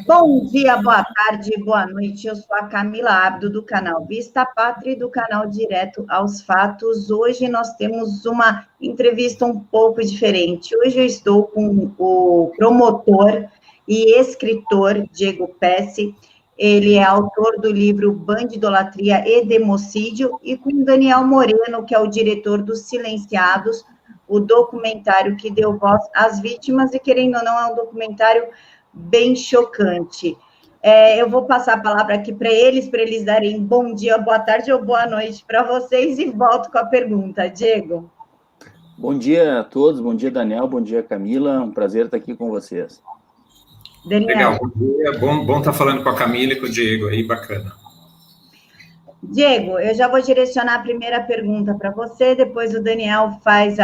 Bom dia, boa tarde, boa noite. Eu sou a Camila Abdo, do canal Vista Pátria e do canal Direto aos Fatos. Hoje nós temos uma entrevista um pouco diferente. Hoje eu estou com o promotor e escritor Diego Pesce. Ele é autor do livro Bandidolatria e Democídio, e com o Daniel Moreno, que é o diretor dos Silenciados, o documentário que deu voz às vítimas, e querendo ou não, é um documentário bem chocante. Eu vou passar a palavra aqui para eles darem bom dia, boa tarde ou boa noite para vocês, e volto com a pergunta. Diego. Bom dia a todos, bom dia, Daniel, bom dia, Camila, um prazer estar aqui com vocês. Daniel. Legal, bom dia, bom estar falando com a Camila e com o Diego aí, bacana. Diego, eu já vou direcionar a primeira pergunta para você, depois o Daniel faz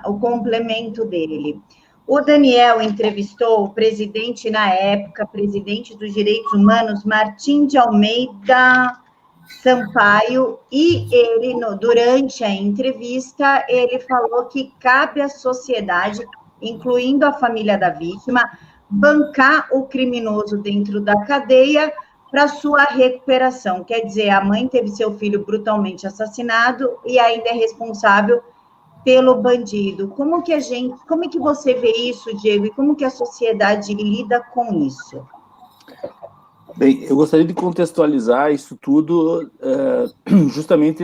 o complemento dele. O Daniel entrevistou o presidente na época, presidente dos Direitos Humanos, Martim de Almeida Sampaio, e ele, durante a entrevista, ele falou que cabe à sociedade, incluindo a família da vítima, bancar o criminoso dentro da cadeia para sua recuperação. Quer dizer, a mãe teve seu filho brutalmente assassinado e ainda é responsável pelo bandido. Como é que você vê isso, Diego, e como que a sociedade lida com isso? Bem, eu gostaria de contextualizar isso tudo justamente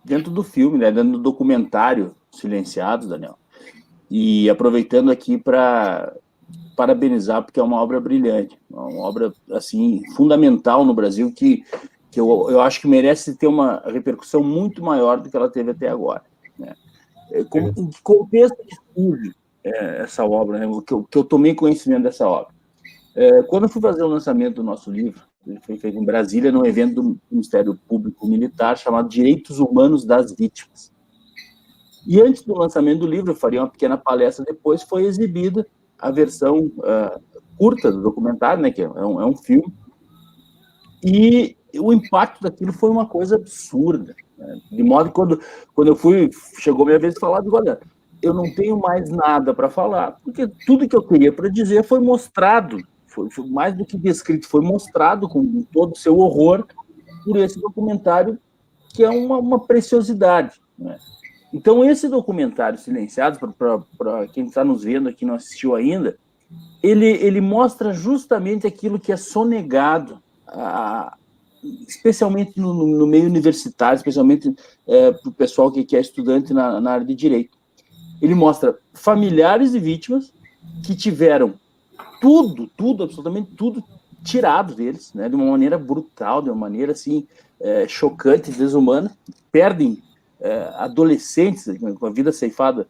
dentro do filme, né, dentro do documentário Silenciados, Daniel. E aproveitando aqui para parabenizar, porque é uma obra brilhante, uma obra assim fundamental no Brasil, que eu acho que merece ter uma repercussão muito maior do que ela teve até agora. Né? Em que contexto que surge essa obra, né? que eu tomei conhecimento dessa obra? Quando eu fui fazer o lançamento do nosso livro, ele foi feito em Brasília, num evento do Ministério Público Militar chamado Direitos Humanos das Vítimas. E antes do lançamento do livro, eu faria uma pequena palestra depois, foi exibida a versão curta do documentário, né, que é um filme, e o impacto daquilo foi uma coisa absurda. Né? De modo que quando chegou a minha vez de falar, digo, olha, eu não tenho mais nada para falar, porque tudo que eu queria para dizer foi mostrado, foi mais do que descrito, foi mostrado com todo o seu horror por esse documentário, que é uma preciosidade. Né? Então, esse documentário Silenciados, para quem está nos vendo aqui e não assistiu ainda, ele mostra justamente aquilo que é sonegado, especialmente no meio universitário, especialmente para o pessoal que é estudante na área de direito. Ele mostra familiares de vítimas que tiveram tudo, absolutamente tudo, tirado deles, né, de uma maneira brutal, de uma maneira assim, chocante, desumana, perdem adolescentes com a vida ceifada,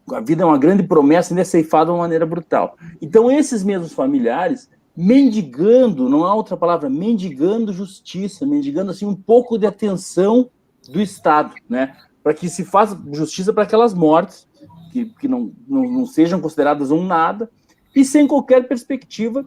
a vida é uma grande promessa e é ceifada de uma maneira brutal. Então, esses mesmos familiares, mendigando, não há outra palavra, mendigando justiça, mendigando assim, um pouco de atenção do Estado, né, para que se faça justiça para aquelas mortes, que não sejam consideradas um nada, e sem qualquer perspectiva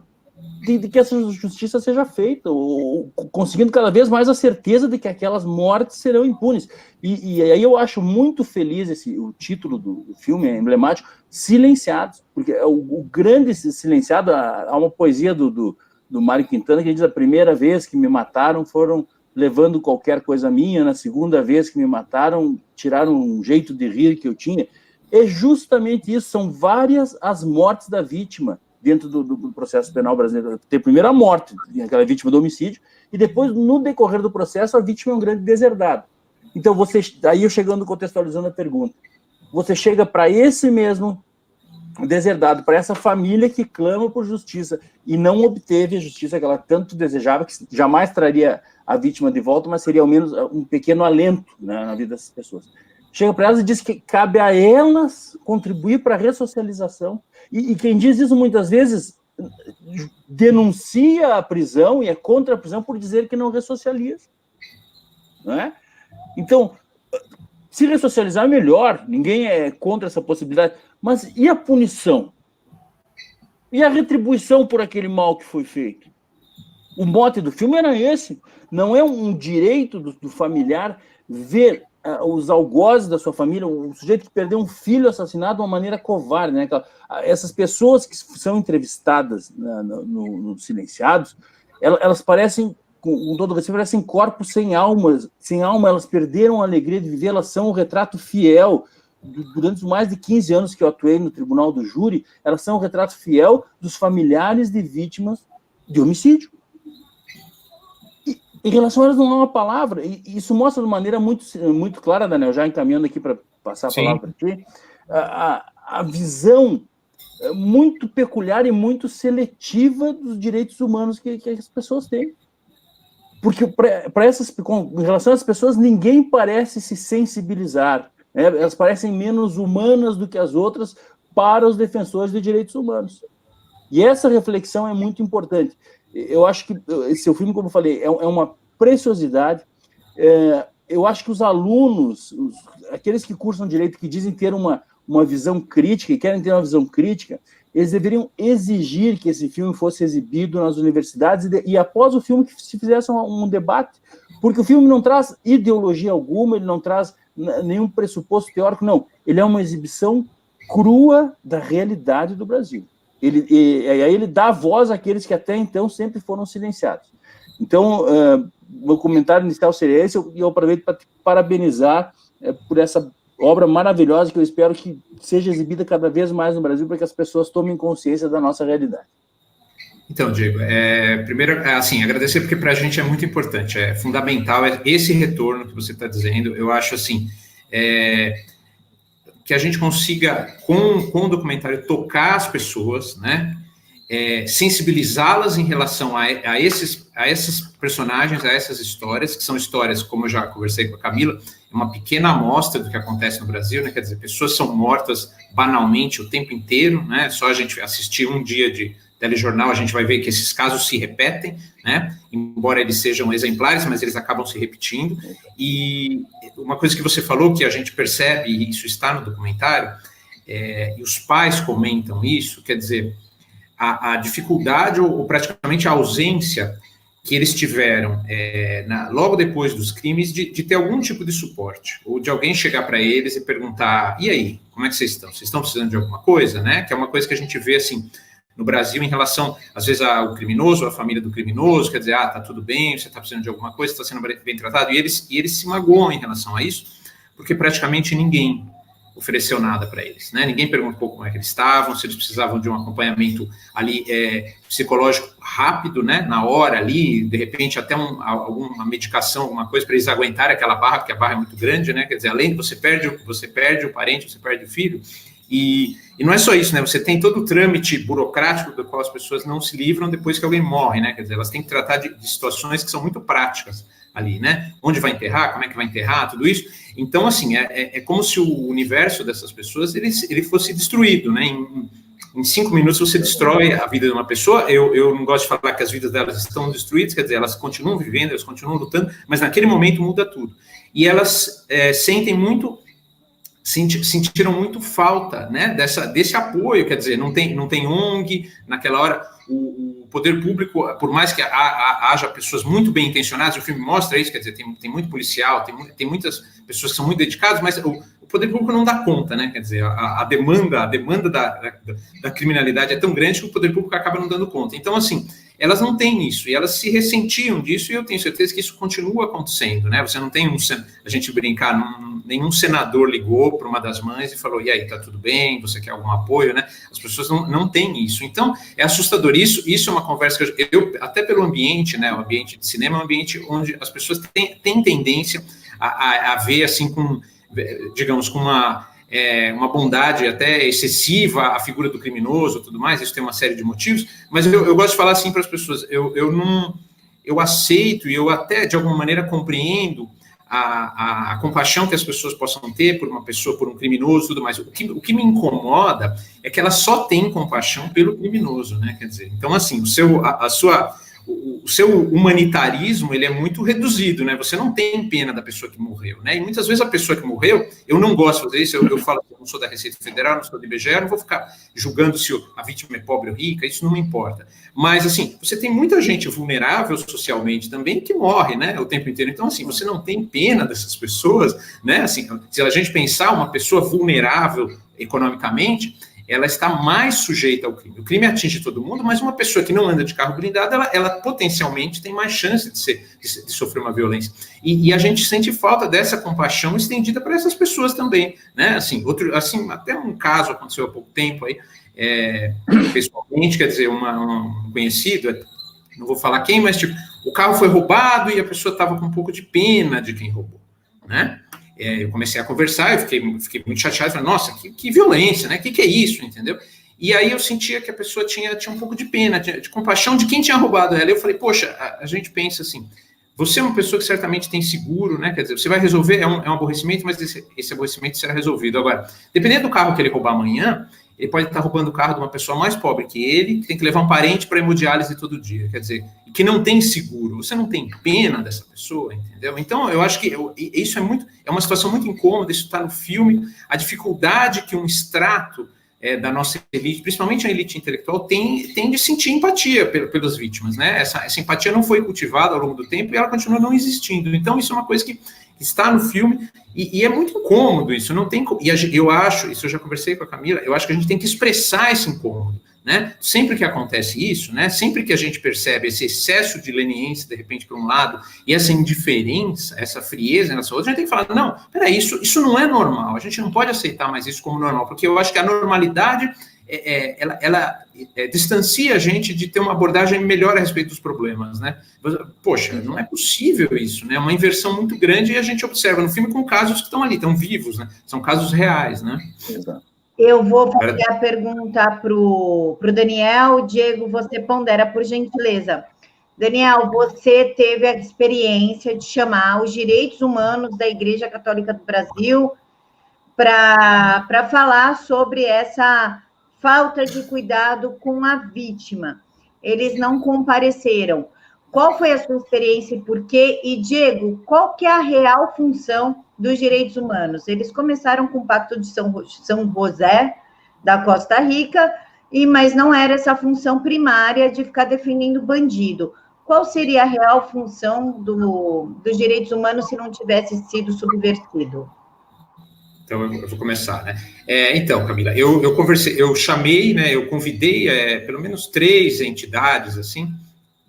de que essa justiça seja feita, ou conseguindo cada vez mais a certeza de que aquelas mortes serão impunes. E aí eu acho muito feliz o título do filme, é emblemático, Silenciados, porque o grande silenciado, há uma poesia do Mário Quintana que diz: a primeira vez que me mataram foram levando qualquer coisa minha, na segunda vez que me mataram tiraram um jeito de rir que eu tinha. É justamente isso, são várias as mortes da vítima dentro do processo penal brasileiro. Tem primeiro a morte, aquela vítima do homicídio, e depois, no decorrer do processo, a vítima é um grande deserdado. Então, aí eu chegando, contextualizando a pergunta, você chega para esse mesmo deserdado, para essa família que clama por justiça e não obteve a justiça que ela tanto desejava, que jamais traria a vítima de volta, mas seria ao menos um pequeno alento, né, na vida dessas pessoas. Chega para elas e diz que cabe a elas contribuir para a ressocialização. E quem diz isso muitas vezes denuncia a prisão e é contra a prisão por dizer que não ressocializa. Não é? Então, se ressocializar é melhor, ninguém é contra essa possibilidade, mas e a punição? E a retribuição por aquele mal que foi feito? O mote do filme era esse. Não é um direito do familiar ver os algozes da sua família, o sujeito que perdeu um filho assassinado de uma maneira covarde, né? Essas pessoas que são entrevistadas no Silenciados, elas parecem, com todo respeito, parecem corpos sem alma, elas perderam a alegria de viver, elas são um retrato fiel. Durante os mais de 15 anos que eu atuei no Tribunal do Júri, elas são um retrato fiel dos familiares de vítimas de homicídio. Em relação a elas, não há uma palavra, e isso mostra de maneira muito, muito clara, Daniel, já encaminhando aqui para passar a palavra para ti, a visão muito peculiar e muito seletiva dos direitos humanos que as pessoas têm. Porque em relação às pessoas, ninguém parece se sensibilizar, né? Elas parecem menos humanas do que as outras para os defensores de direitos humanos. E essa reflexão é muito importante. Eu acho que esse filme, como eu falei, é uma preciosidade. Eu acho que os alunos, aqueles que cursam direito, que dizem ter uma visão crítica e querem ter uma visão crítica, eles deveriam exigir que esse filme fosse exibido nas universidades e após o filme, que se fizesse um debate, porque o filme não traz ideologia alguma, ele não traz nenhum pressuposto teórico, não. Ele é uma exibição crua da realidade do Brasil. Aí ele dá voz àqueles que até então sempre foram silenciados. Então, meu comentário inicial seria esse, e eu aproveito para te parabenizar por essa obra maravilhosa que eu espero que seja exibida cada vez mais no Brasil, para que as pessoas tomem consciência da nossa realidade. Então, Diego, primeiro, assim, agradecer, porque para a gente é muito importante, é fundamental esse retorno que você está dizendo. Eu acho, assim, que a gente consiga, com o documentário, tocar as pessoas, né? Sensibilizá-las em relação a esses personagens, a essas histórias, que são histórias, como eu já conversei com a Camila, é uma pequena amostra do que acontece no Brasil, né? Quer dizer, pessoas são mortas banalmente o tempo inteiro, né? Só a gente assistir um dia de telejornal, a gente vai ver que esses casos se repetem, né? Embora eles sejam exemplares, mas eles acabam se repetindo. E uma coisa que você falou, que a gente percebe, e isso está no documentário, e os pais comentam isso, quer dizer, a dificuldade ou praticamente a ausência que eles tiveram logo depois dos crimes de ter algum tipo de suporte, ou de alguém chegar para eles e perguntar, e aí, como é que vocês estão? Vocês estão precisando de alguma coisa, né? Que é uma coisa que a gente vê, assim, no Brasil em relação, às vezes, ao criminoso, à família do criminoso, quer dizer, tá tudo bem, você está precisando de alguma coisa, está sendo bem tratado, e eles se magoam em relação a isso, porque praticamente ninguém ofereceu nada para eles, né? Ninguém perguntou como é que eles estavam, se eles precisavam de um acompanhamento ali psicológico rápido, né? Na hora ali, de repente até alguma medicação, alguma coisa para eles aguentarem aquela barra, porque a barra é muito grande, né? Quer dizer, além de você perde o parente, você perde o filho, e não é só isso, né? Você tem todo o trâmite burocrático do qual as pessoas não se livram depois que alguém morre, né? Quer dizer, elas têm que tratar de situações que são muito práticas ali, né? Onde vai enterrar, como é que vai enterrar, tudo isso. Então, assim, é como se o universo dessas pessoas ele fosse destruído, né? Em 5 minutos você destrói a vida de uma pessoa. Eu não gosto de falar que as vidas delas estão destruídas, quer dizer, elas continuam vivendo, elas continuam lutando, mas naquele momento muda tudo. E elas sentiram muito falta, né, desse apoio, quer dizer, não tem ONG, naquela hora o poder público, por mais que haja pessoas muito bem intencionadas, o filme mostra isso, quer dizer, tem muito policial, tem muitas pessoas que são muito dedicadas, mas o poder público não dá conta, né, quer dizer, a demanda da criminalidade é tão grande que o poder público acaba não dando conta. Então, assim, elas não têm isso, e elas se ressentiam disso, e eu tenho certeza que isso continua acontecendo, né? Você não tem a gente brincar, nenhum senador ligou para uma das mães e falou, e aí, tá tudo bem, você quer algum apoio, né? As pessoas não têm isso. Então, é assustador. Isso é uma conversa que eu até pelo ambiente, né? O ambiente de cinema é um ambiente onde as pessoas têm tendência a ver, assim, digamos, com uma bondade até excessiva a figura do criminoso e tudo mais, isso tem uma série de motivos, mas eu gosto de falar assim para as pessoas, eu aceito e eu até de alguma maneira compreendo a compaixão que as pessoas possam ter por uma pessoa, por um criminoso e tudo mais. O que me incomoda é que ela só tem compaixão pelo criminoso, né? Quer dizer, então assim, o seu humanitarismo, ele é muito reduzido, né? Você não tem pena da pessoa que morreu, né? E muitas vezes a pessoa que morreu, eu não gosto de fazer isso, eu falo que eu não sou da Receita Federal, não sou do IBGE, eu não vou ficar julgando se a vítima é pobre ou rica, isso não me importa. Mas, assim, você tem muita gente vulnerável socialmente também que morre, né, o tempo inteiro. Então, assim, você não tem pena dessas pessoas, né? Assim, se a gente pensar uma pessoa vulnerável economicamente, ela está mais sujeita ao crime. O crime atinge todo mundo, mas uma pessoa que não anda de carro blindado, ela potencialmente tem mais chance de sofrer uma violência. E a gente sente falta dessa compaixão estendida para essas pessoas também, né? Assim, até um caso aconteceu há pouco tempo aí, pessoalmente, quer dizer, um conhecido, não vou falar quem, mas tipo, o carro foi roubado e a pessoa estava com um pouco de pena de quem roubou, né? Eu comecei a conversar, eu fiquei muito chateado, falei, nossa, que violência, né? Que é isso, entendeu? E aí eu sentia que a pessoa tinha um pouco de pena, de compaixão de quem tinha roubado ela. Eu falei, poxa, a gente pensa assim, você é uma pessoa que certamente tem seguro, né? Quer dizer, você vai resolver, é um aborrecimento, mas esse aborrecimento será resolvido. Agora, dependendo do carro que ele roubar amanhã, ele pode estar roubando o carro de uma pessoa mais pobre que ele, que tem que levar um parente para hemodiálise todo dia, quer dizer, que não tem seguro, você não tem pena dessa pessoa, entendeu? Então, eu acho que isso é uma situação muito incômoda, isso está no filme, a dificuldade que um extrato da nossa elite, principalmente a elite intelectual, tem de sentir empatia pelas vítimas, né? Essa empatia não foi cultivada ao longo do tempo e ela continua não existindo. Então, isso é uma coisa que está no filme e é muito incômodo isso, não tem. E eu acho, isso eu já conversei com a Camila, eu acho que a gente tem que expressar esse incômodo, né? Sempre que acontece isso, né? Sempre que a gente percebe esse excesso de leniência, de repente, por um lado, e essa indiferença, essa frieza nessa outra, a gente tem que falar, não, peraí, isso não é normal, a gente não pode aceitar mais isso como normal, porque eu acho que a normalidade, ela distancia a gente de ter uma abordagem melhor a respeito dos problemas, né? Poxa, não é possível isso, né? É uma inversão muito grande e a gente observa no filme com casos que estão ali, estão vivos, né? São casos reais, né? Exato. Eu vou fazer a pergunta para o Daniel. Diego, você pondera, por gentileza. Daniel, você teve a experiência de chamar os direitos humanos da Igreja Católica do Brasil para falar sobre essa falta de cuidado com a vítima. Eles não compareceram. Qual foi a sua experiência e por quê? E, Diego, qual que é a real função dos direitos humanos? Eles começaram com o Pacto de São José, da Costa Rica, mas não era essa função primária de ficar defendendo bandido. Qual seria a real função dos direitos humanos se não tivesse sido subvertido? Então, eu vou começar, né? Então, Camila, eu conversei, eu chamei, né, eu convidei pelo menos 3 entidades, assim,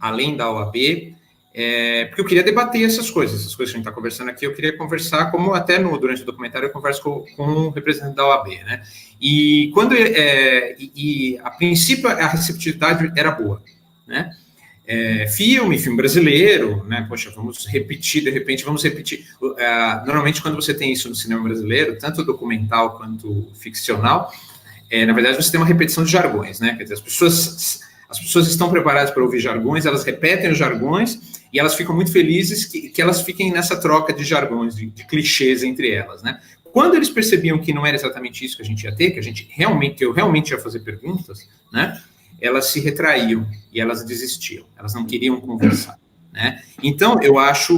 além da OAB, porque eu queria debater essas coisas que a gente está conversando aqui, eu queria conversar, como até durante o documentário eu converso com o representante da OAB, né? E a princípio a receptividade era boa, né? Filme brasileiro, né? Poxa, vamos repetir, de repente vamos repetir. Normalmente, quando você tem isso no cinema brasileiro, tanto documental quanto ficcional, na verdade você tem uma repetição de jargões, né? Quer dizer, as pessoas estão preparadas para ouvir jargões, elas repetem os jargões e elas ficam muito felizes que elas fiquem nessa troca de jargões, de clichês entre elas, né? Quando eles percebiam que não era exatamente isso que a gente ia ter, que eu realmente ia fazer perguntas, né? Elas se retraíam e elas desistiam, elas não queriam conversar, né? Então, eu acho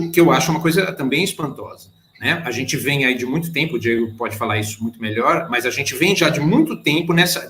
uma coisa também espantosa, né? A gente vem aí de muito tempo, o Diego pode falar isso muito melhor, mas a gente vem já de muito tempo nessa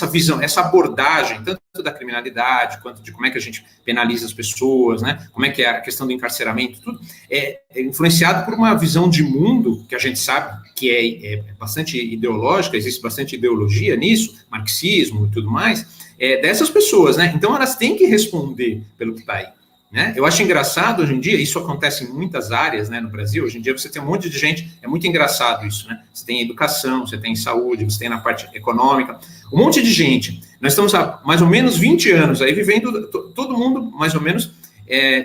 visão, essa abordagem, tanto da criminalidade, quanto de como é que a gente penaliza as pessoas, né? Como é que é a questão do encarceramento, tudo é influenciado por uma visão de mundo que a gente sabe que é bastante ideológica, existe bastante ideologia nisso, marxismo e tudo mais, dessas pessoas, né? Então, elas têm que responder pelo que está aí, né? Eu acho engraçado hoje em dia, isso acontece em muitas áreas, né, no Brasil, hoje em dia você tem um monte de gente, é muito engraçado isso, né? Você tem educação, você tem saúde, você tem na parte econômica, um monte de gente. Nós estamos há mais ou menos 20 anos aí vivendo, todo mundo mais ou menos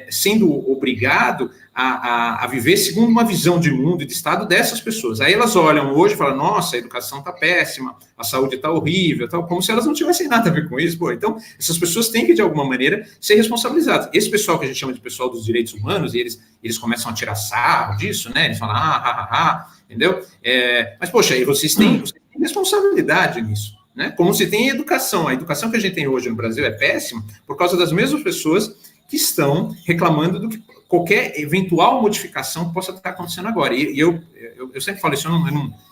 sendo obrigado a viver segundo uma visão de mundo e de Estado dessas pessoas. Aí elas olham hoje e falam, nossa, a educação está péssima, a saúde está horrível, tal, como se elas não tivessem nada a ver com isso. Pô, então, essas pessoas têm que, de alguma maneira, ser responsabilizadas. Esse pessoal que a gente chama de pessoal dos direitos humanos, e eles começam a tirar sarro disso, né? Eles falam, entendeu? Mas, poxa, aí vocês têm responsabilidade nisso, né? Como se tem educação. A educação que a gente tem hoje no Brasil é péssima por causa das mesmas pessoas que estão reclamando do que qualquer eventual modificação possa estar acontecendo agora. E eu sempre falo isso,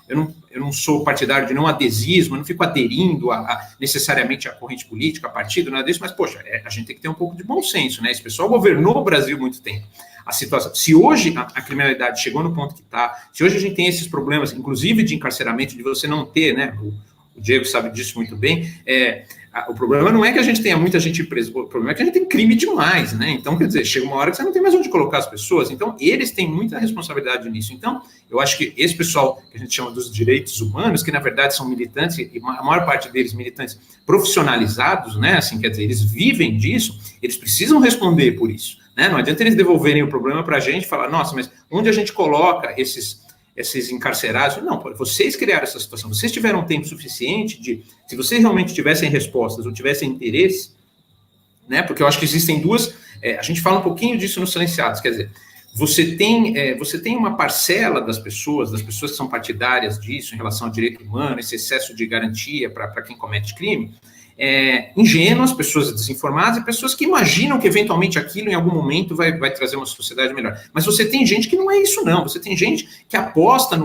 eu não sou partidário de não adesismo, eu não fico aderindo necessariamente à corrente política, a partido, nada disso, mas, poxa, a gente tem que ter um pouco de bom senso, né? Esse pessoal governou o Brasil muito tempo. A situação, se hoje a criminalidade chegou no ponto que está, se hoje a gente tem esses problemas, inclusive de encarceramento, de você não ter, né? O Diego sabe disso muito bem, o problema não é que a gente tenha muita gente presa, o problema é que a gente tem crime demais, né? Então, quer dizer, chega uma hora que você não tem mais onde colocar as pessoas, então eles têm muita responsabilidade nisso. Então, eu acho que esse pessoal que a gente chama dos direitos humanos, que na verdade são militantes, e a maior parte deles militantes profissionalizados, né? Assim, quer dizer, eles vivem disso, eles precisam responder por isso, né? Não adianta eles devolverem o problema para a gente e falar, nossa, mas onde a gente coloca esses encarcerados? Não, vocês criaram essa situação, vocês tiveram tempo suficiente se vocês realmente tivessem respostas ou tivessem interesse, né, porque eu acho que existem duas, a gente fala um pouquinho disso nos silenciados, quer dizer, você tem uma parcela das pessoas que são partidárias disso, em relação ao direito humano, esse excesso de garantia para quem comete crime, ingênuas, pessoas desinformadas e pessoas que imaginam que eventualmente aquilo em algum momento vai trazer uma sociedade melhor. Mas você tem gente que não é isso, não. Você tem gente que aposta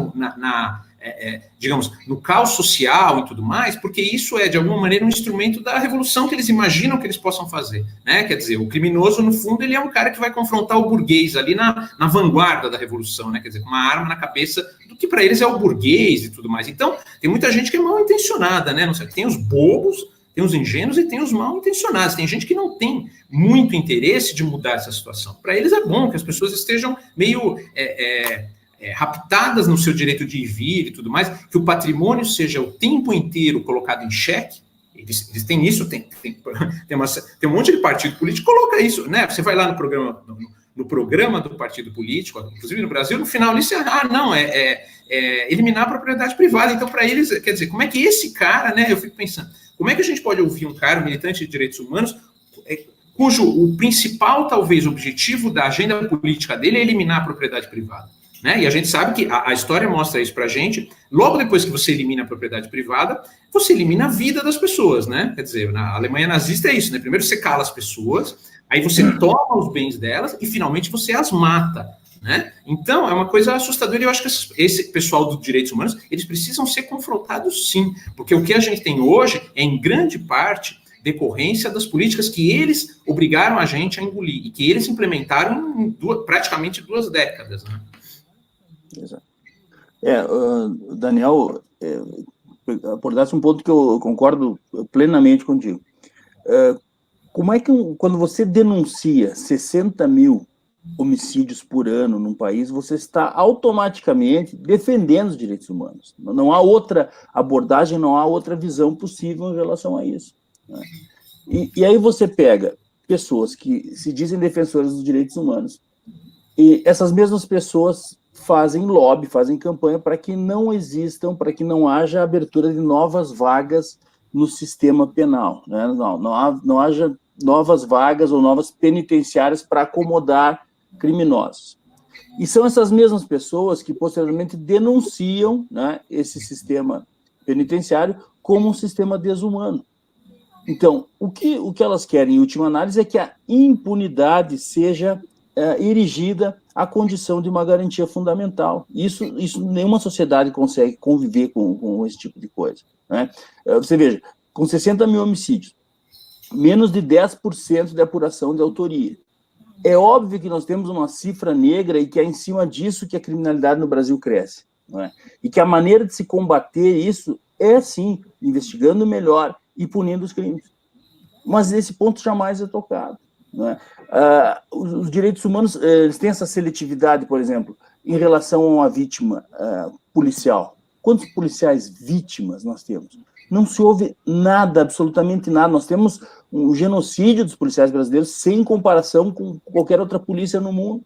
digamos, no caos social e tudo mais, porque isso é, de alguma maneira, um instrumento da revolução que eles imaginam que eles possam fazer, né? Quer dizer, o criminoso, no fundo, ele é um cara que vai confrontar o burguês ali na vanguarda da revolução, né? Quer dizer, com uma arma na cabeça do que para eles é o burguês e tudo mais. Então, tem muita gente que é mal intencionada, né? Não sei, tem os bobos, tem os ingênuos e tem os mal intencionados. Tem gente que não tem muito interesse de mudar essa situação. Para eles é bom que as pessoas estejam meio raptadas no seu direito de ir e vir e tudo mais, que o patrimônio seja o tempo inteiro colocado em xeque. Eles têm isso, tem um monte de partido político que coloca isso, né? Você vai lá no programa do partido político, inclusive no Brasil, no final isso eliminar a propriedade privada. Então, para eles, quer dizer, como é que esse cara, né? Eu fico pensando, como é que a gente pode ouvir um cara, militante de direitos humanos, cujo o principal, talvez, objetivo da agenda política dele é eliminar a propriedade privada? Né? E a gente sabe que a história mostra isso para a gente. Logo depois que você elimina a propriedade privada, você elimina a vida das pessoas, né? Quer dizer, na Alemanha nazista é isso, né? Primeiro você cala as pessoas, aí você toma os bens delas e finalmente você as mata, né? Então, é uma coisa assustadora e eu acho que esse pessoal dos direitos humanos, eles precisam ser confrontados sim, porque o que a gente tem hoje é, em grande parte, decorrência das políticas que eles obrigaram a gente a engolir e que eles implementaram em praticamente 2 décadas, né? Exato. Daniel, abordasse um ponto que eu concordo plenamente contigo. Como é que, quando você denuncia 60 mil homicídios por ano num país, você está automaticamente defendendo os direitos humanos? Não há outra abordagem, não há outra visão possível em relação a isso, né? E aí você pega pessoas que se dizem defensoras dos direitos humanos, e essas mesmas pessoas fazem lobby, fazem campanha para que não existam, para que não haja abertura de novas vagas no sistema penal, né? Não haja novas vagas ou novas penitenciárias para acomodar criminosos. E são essas mesmas pessoas que posteriormente denunciam, né, esse sistema penitenciário como um sistema desumano. Então, o que elas querem, em última análise, é que a impunidade seja erigida à condição de uma garantia fundamental. Isso nenhuma sociedade consegue conviver com esse tipo de coisa, né? Você veja, com 60 mil homicídios, menos de 10% de apuração de autoria. É óbvio que nós temos uma cifra negra e que é em cima disso que a criminalidade no Brasil cresce, não é? E que a maneira de se combater isso é, sim, investigando melhor e punindo os crimes. Mas esse ponto jamais é tocado, não é? Os direitos humanos, eles têm essa seletividade, por exemplo, em relação a uma vítima policial. Quantos policiais vítimas nós temos? Não se ouve nada, absolutamente nada. Nós temos um genocídio dos policiais brasileiros sem comparação com qualquer outra polícia no mundo.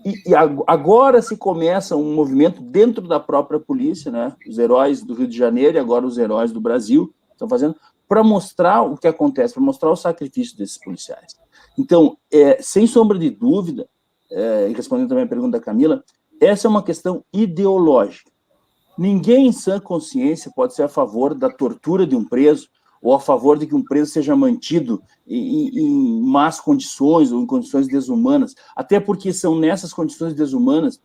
E agora se começa um movimento dentro da própria polícia, né? Os heróis do Rio de Janeiro e agora os heróis do Brasil estão fazendo, para mostrar o que acontece, para mostrar o sacrifício desses policiais. Então, sem sombra de dúvida, e respondendo também a pergunta da Camila, essa é uma questão ideológica. Ninguém em sã consciência pode ser a favor da tortura de um preso ou a favor de que um preso seja mantido em más condições ou em condições desumanas, até porque são nessas condições desumanas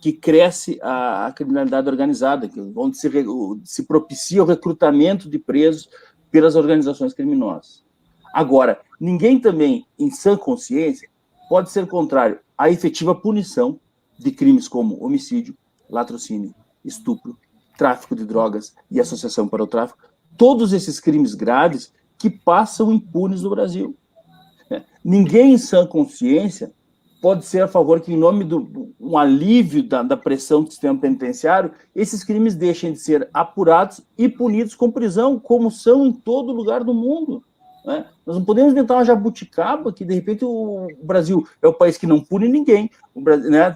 que cresce a criminalidade organizada, onde se propicia o recrutamento de presos pelas organizações criminosas. Agora, ninguém também, em sã consciência, pode ser contrário à efetiva punição de crimes como homicídio, latrocínio, estupro, tráfico de drogas e associação para o tráfico, todos esses crimes graves que passam impunes no Brasil. Ninguém em sã consciência pode ser a favor que, em nome do um alívio da pressão do sistema penitenciário, esses crimes deixem de ser apurados e punidos com prisão, como são em todo lugar do mundo. Né? Nós não podemos inventar uma jabuticaba que, de repente, o Brasil é o país que não pune ninguém. O Brasil, né?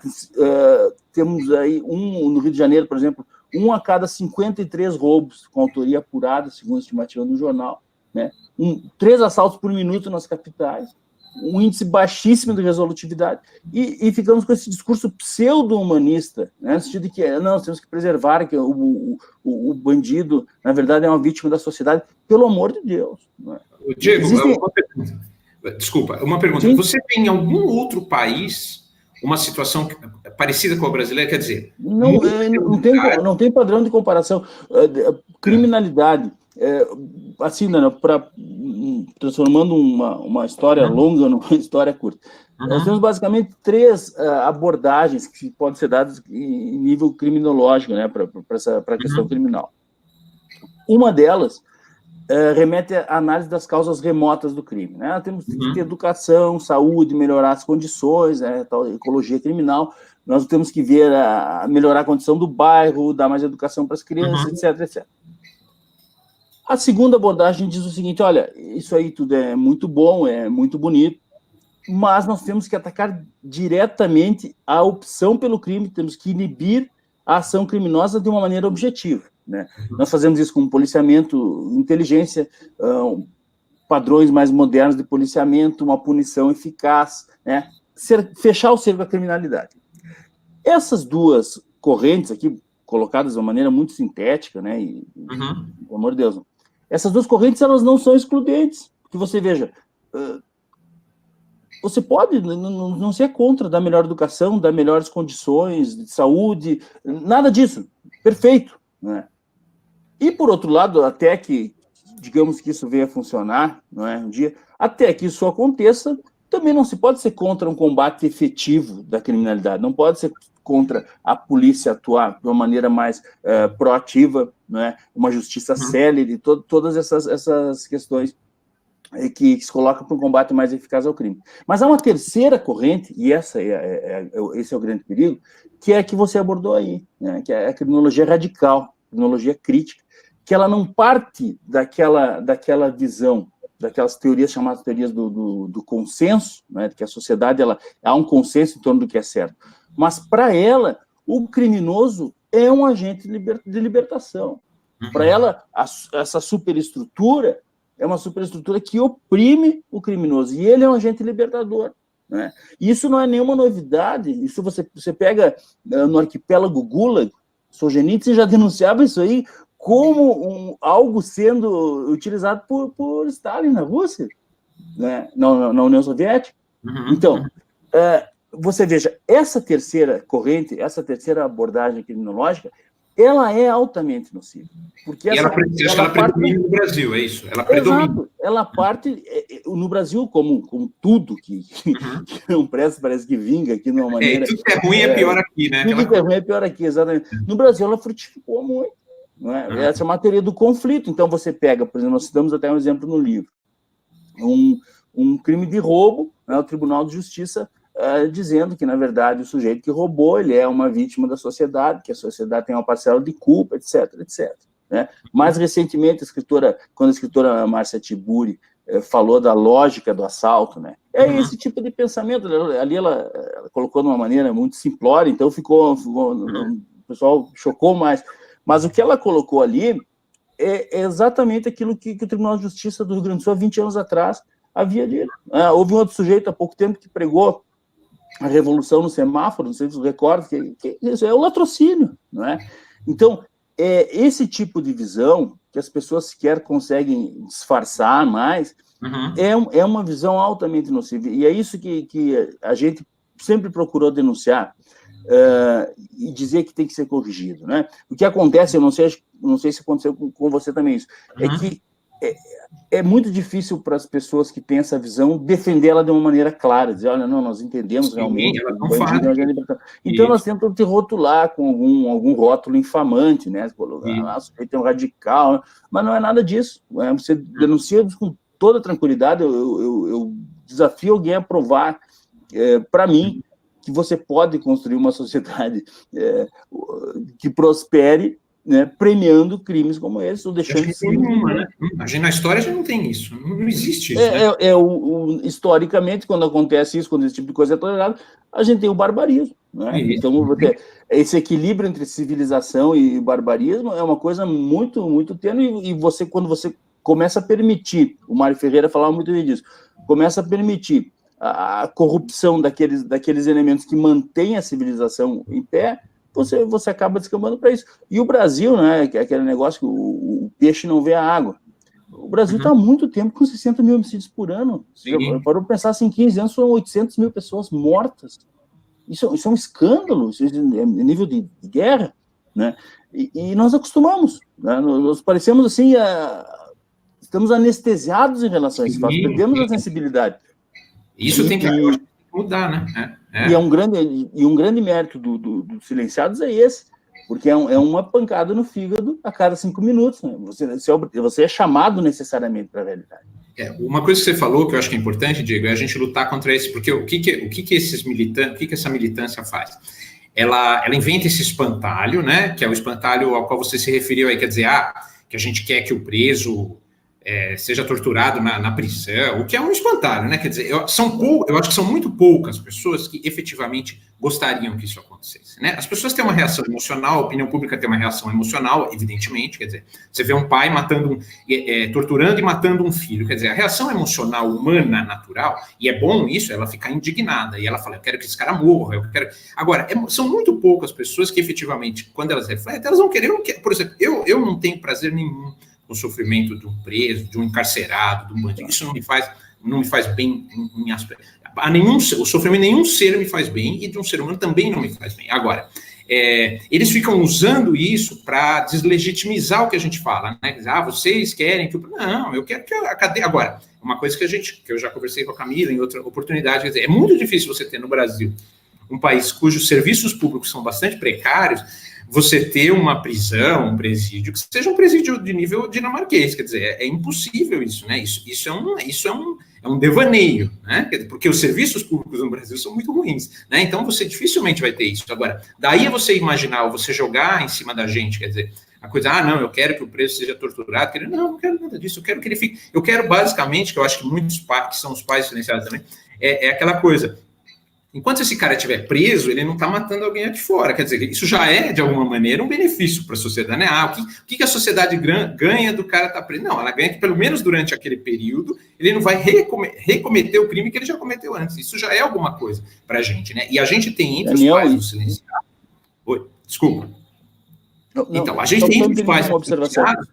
Temos aí no Rio de Janeiro, por exemplo, 1 a cada 53 roubos com autoria apurada, segundo a estimativa do jornal, né? 3 assaltos por minuto nas capitais, um índice baixíssimo de resolutividade, e ficamos com esse discurso pseudo-humanista, né? No sentido de que nós temos que preservar que o bandido, na verdade, é uma vítima da sociedade. Pelo amor de Deus. Né? Diego, uma pergunta. Desculpa, uma pergunta. Sim? Você tem em algum outro país uma situação parecida com a brasileira? Quer dizer... Não tem padrão de comparação. Criminalidade... assim, né, transformando uma história longa numa história curta. Nós temos basicamente 3 abordagens que podem ser dadas em nível criminológico, né, para a questão criminal. Uma delas remete à análise das causas remotas do crime. Né? Temos que ter educação, saúde, melhorar as condições, né, tal, ecologia criminal. Nós temos que ver melhorar a condição do bairro, dar mais educação para as crianças, etc, etc. A segunda abordagem diz o seguinte: olha, isso aí tudo é muito bom, é muito bonito, mas nós temos que atacar diretamente a opção pelo crime, temos que inibir a ação criminosa de uma maneira objetiva. Né? Nós fazemos isso com policiamento, inteligência, padrões mais modernos de policiamento, uma punição eficaz, né? Fechar o cerco da criminalidade. Essas duas correntes aqui, colocadas de uma maneira muito sintética, né? Pelo amor de Deus, essas duas correntes, elas não são excludentes. Porque você veja, você pode não ser contra dar melhor educação, dar melhores condições de saúde, nada disso. Perfeito. Né? E, por outro lado, até que, digamos que isso venha a funcionar, não é, um dia, até que isso aconteça, também não se pode ser contra um combate efetivo da criminalidade, não pode ser contra a polícia atuar de uma maneira mais proativa, né? Uma justiça célere, todas essas questões que se colocam para um combate mais eficaz ao crime. Mas há uma terceira corrente, e esse é o grande perigo, que é a que você abordou aí, né? Que é a criminologia radical, criminologia crítica, que ela não parte daquela visão, daquelas teorias chamadas teorias do consenso, né, que a sociedade há um consenso em torno do que é certo. Mas, para ela, o criminoso é um agente de libertação. Para ela, essa superestrutura é uma superestrutura que oprime o criminoso, e ele é um agente libertador. Né? Isso não é nenhuma novidade, isso você pega no arquipélago Gulag, Solzhenitsyn já denunciava isso aí como algo sendo utilizado por Stalin na Rússia, né? na União Soviética. Então, você veja, essa terceira corrente, essa terceira abordagem criminológica, ela é altamente nocível. Porque ela predomina no Brasil, é isso? Ela predomina. Exato, ela parte no Brasil, como tudo que não presta, parece que vinga aqui de uma maneira... tudo que é ruim é pior aqui, né? Tudo que é ruim é pior aqui, exatamente. No Brasil, ela frutificou muito. Não é? Essa é uma teoria do conflito. Então, você pega, por exemplo, nós citamos até um exemplo no livro, um crime de roubo, né, o Tribunal de Justiça dizendo que, na verdade, o sujeito que roubou, ele é uma vítima da sociedade, que a sociedade tem uma parcela de culpa, etc, etc. Né? Mais recentemente, quando a escritora Márcia Tiburi falou da lógica do assalto, né? Esse tipo de pensamento. Ali ela colocou de uma maneira muito simplória, então o pessoal chocou mais. Mas o que ela colocou ali é exatamente aquilo que o Tribunal de Justiça do Rio Grande do Sul, há 20 anos atrás, havia dito. Houve um outro sujeito há pouco tempo que pregou a revolução no semáforo, não sei se você recorda, que isso é o latrocínio, não é? Então, esse tipo de visão, que as pessoas sequer conseguem disfarçar mais, é uma visão altamente nociva. E é isso que a gente sempre procurou denunciar e dizer que tem que ser corrigido, né? O que acontece, eu não sei se aconteceu com você também isso, é que é muito difícil para as pessoas que têm essa visão defendê-la de uma maneira clara, dizer, olha, não, nós entendemos realmente. Então, nós tentamos te rotular com algum rótulo infamante, né? Nossa, ele tem um radical, mas não é nada disso. Você denuncia com toda tranquilidade. Eu desafio alguém a provar para mim que você pode construir uma sociedade que prospere, né, premiando crimes como esse, ou deixando de ser nenhuma, né? Na história a gente não tem isso, não existe isso. Historicamente, quando acontece isso, quando esse tipo de coisa é tolerado, a gente tem o barbarismo, né? Então, esse equilíbrio entre civilização e barbarismo é uma coisa muito, muito tênue, e quando você começa a permitir, o Mário Ferreira falava muito bem disso, começa a permitir a corrupção daqueles elementos que mantêm a civilização em pé, você acaba descambando para isso. E o Brasil, né, que é aquele negócio que o peixe não vê a água. O Brasil está há muito tempo com 60 mil homicídios por ano. Para pensar assim, em 15 anos são 800 mil pessoas mortas. Isso é um escândalo, isso é nível de guerra, né? E nós acostumamos, né? Nós parecemos assim, estamos anestesiados em relação a esse fato, perdemos a sensibilidade. Isso tem que mudar, né? E um grande mérito dos silenciados é esse, porque é uma pancada no fígado a cada 5 minutos, né? Você é chamado necessariamente para a realidade. Uma coisa que você falou que eu acho que é importante, Diego, é a gente lutar contra esse, porque o que esses militantes, o que essa militância faz? Ela inventa esse espantalho, né? Que é o espantalho ao qual você se referiu aí, quer dizer, que a gente quer que o preso seja torturado na prisão, o que é um espantalho, né? Quer dizer, eu acho que são muito poucas pessoas que efetivamente gostariam que isso acontecesse, né? As pessoas têm uma reação emocional, a opinião pública tem uma reação emocional, evidentemente, quer dizer, você vê um pai torturando e matando um filho, quer dizer, a reação emocional humana, natural, e é bom isso, ela ficar indignada, e ela fala, eu quero que esse cara morra, Agora, são muito poucas pessoas que efetivamente, quando elas refletem, elas vão querer, por exemplo, eu não tenho prazer nenhum o sofrimento de um preso, de um encarcerado, de um bandido. Isso não me faz bem em aspecto. O sofrimento de nenhum ser me faz bem, e de um ser humano também não me faz bem. Agora, eles ficam usando isso para deslegitimizar o que a gente fala, né? Vocês querem que Não, eu quero que a cadeia... Agora, uma coisa que eu já conversei com a Camila em outra oportunidade, quer dizer, é muito difícil você ter no Brasil um país cujos serviços públicos são bastante precários, você ter uma prisão, um presídio, que seja um presídio de nível dinamarquês, quer dizer, é impossível isso, né? Isso é um devaneio, né? Porque os serviços públicos no Brasil são muito ruins, né? Então você dificilmente vai ter isso. Agora, daí é você imaginar, ou você jogar em cima da gente, quer dizer, a coisa, não, eu quero que o preso seja torturado, não quero nada disso, eu quero que ele fique. Eu quero basicamente, que eu acho que muitos pais, que são os pais silenciados também, é aquela coisa. Enquanto esse cara estiver preso, ele não está matando alguém aqui fora. Quer dizer, isso já é, de alguma maneira, um benefício para a sociedade, né? O que a sociedade ganha do cara estar preso? Não, ela ganha que, pelo menos durante aquele período, ele não vai recometer o crime que ele já cometeu antes. Isso já é alguma coisa para a gente, né? E a gente tem entre os pais do silenciado... Oi, desculpa. Então, a gente tem entre os pais do silenciado...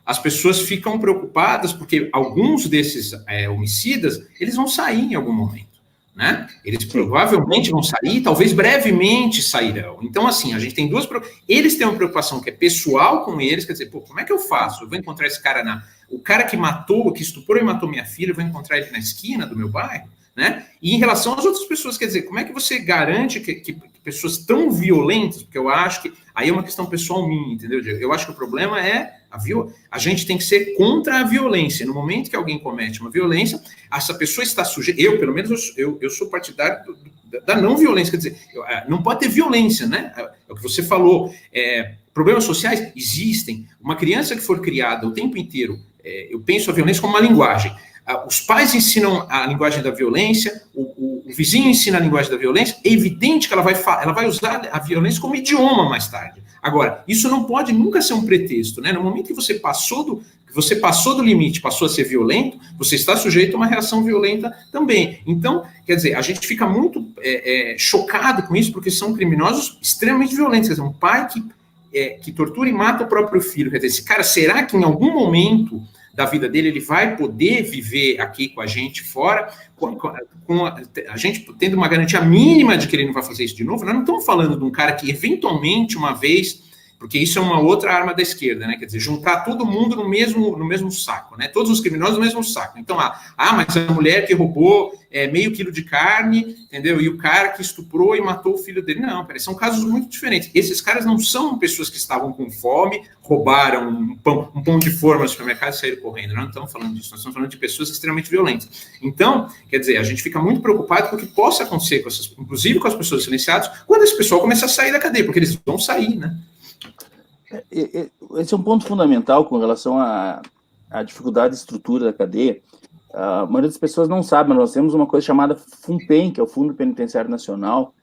As pessoas ficam preocupadas porque alguns desses homicidas, eles vão sair em algum momento. Né? Eles provavelmente vão sair, talvez brevemente sairão. Então, assim, a gente tem eles têm uma preocupação que é pessoal com eles, quer dizer, como é que eu faço? Eu vou encontrar esse cara o cara que estuprou e matou minha filha, eu vou encontrar ele na esquina do meu bairro, né? E em relação às outras pessoas, quer dizer, como é que você garante que pessoas tão violentas, porque eu acho que aí é uma questão pessoal minha, entendeu, Diego? Eu acho que o problema é a gente tem que ser contra a violência. No momento que alguém comete uma violência, essa pessoa está sujeita. Eu, pelo menos, eu sou partidário da não violência. Quer dizer, não pode ter violência, né? É o que você falou. Problemas sociais existem. Uma criança que for criada o tempo inteiro, eu penso a violência como uma linguagem. Os pais ensinam a linguagem da violência, o vizinho ensina a linguagem da violência, é evidente que ela vai usar a violência como idioma mais tarde. Agora, isso não pode nunca ser um pretexto, né? No momento que você passou do limite, passou a ser violento, você está sujeito a uma reação violenta também. Então, quer dizer, a gente fica muito chocado com isso, porque são criminosos extremamente violentos. Quer dizer, um pai que que tortura e mata o próprio filho. Quer dizer, esse cara, será que em algum momento da vida dele ele vai poder viver aqui com a gente fora, com a gente tendo uma garantia mínima de que ele não vai fazer isso de novo? Nós não estamos falando de um cara que eventualmente uma vez, porque isso é uma outra arma da esquerda, né? Quer dizer, juntar todo mundo no mesmo saco, né? Todos os criminosos no mesmo saco. Então, mas a mulher que roubou meio quilo de carne, entendeu? E o cara que estuprou e matou o filho dele. Não, peraí, são casos muito diferentes. Esses caras não são pessoas que estavam com fome, roubaram um pão de forma no supermercado e saíram correndo. Nós não estamos falando disso, nós estamos falando de pessoas extremamente violentas. Então, quer dizer, a gente fica muito preocupado com o que possa acontecer com essas, inclusive com as pessoas silenciadas, quando esse pessoal começa a sair da cadeia, porque eles vão sair, né? Esse é um ponto fundamental com relação à dificuldade de estrutura da cadeia. A maioria das pessoas não sabe, mas nós temos uma coisa chamada FUNPEN, que é o Fundo Penitenciário Nacional,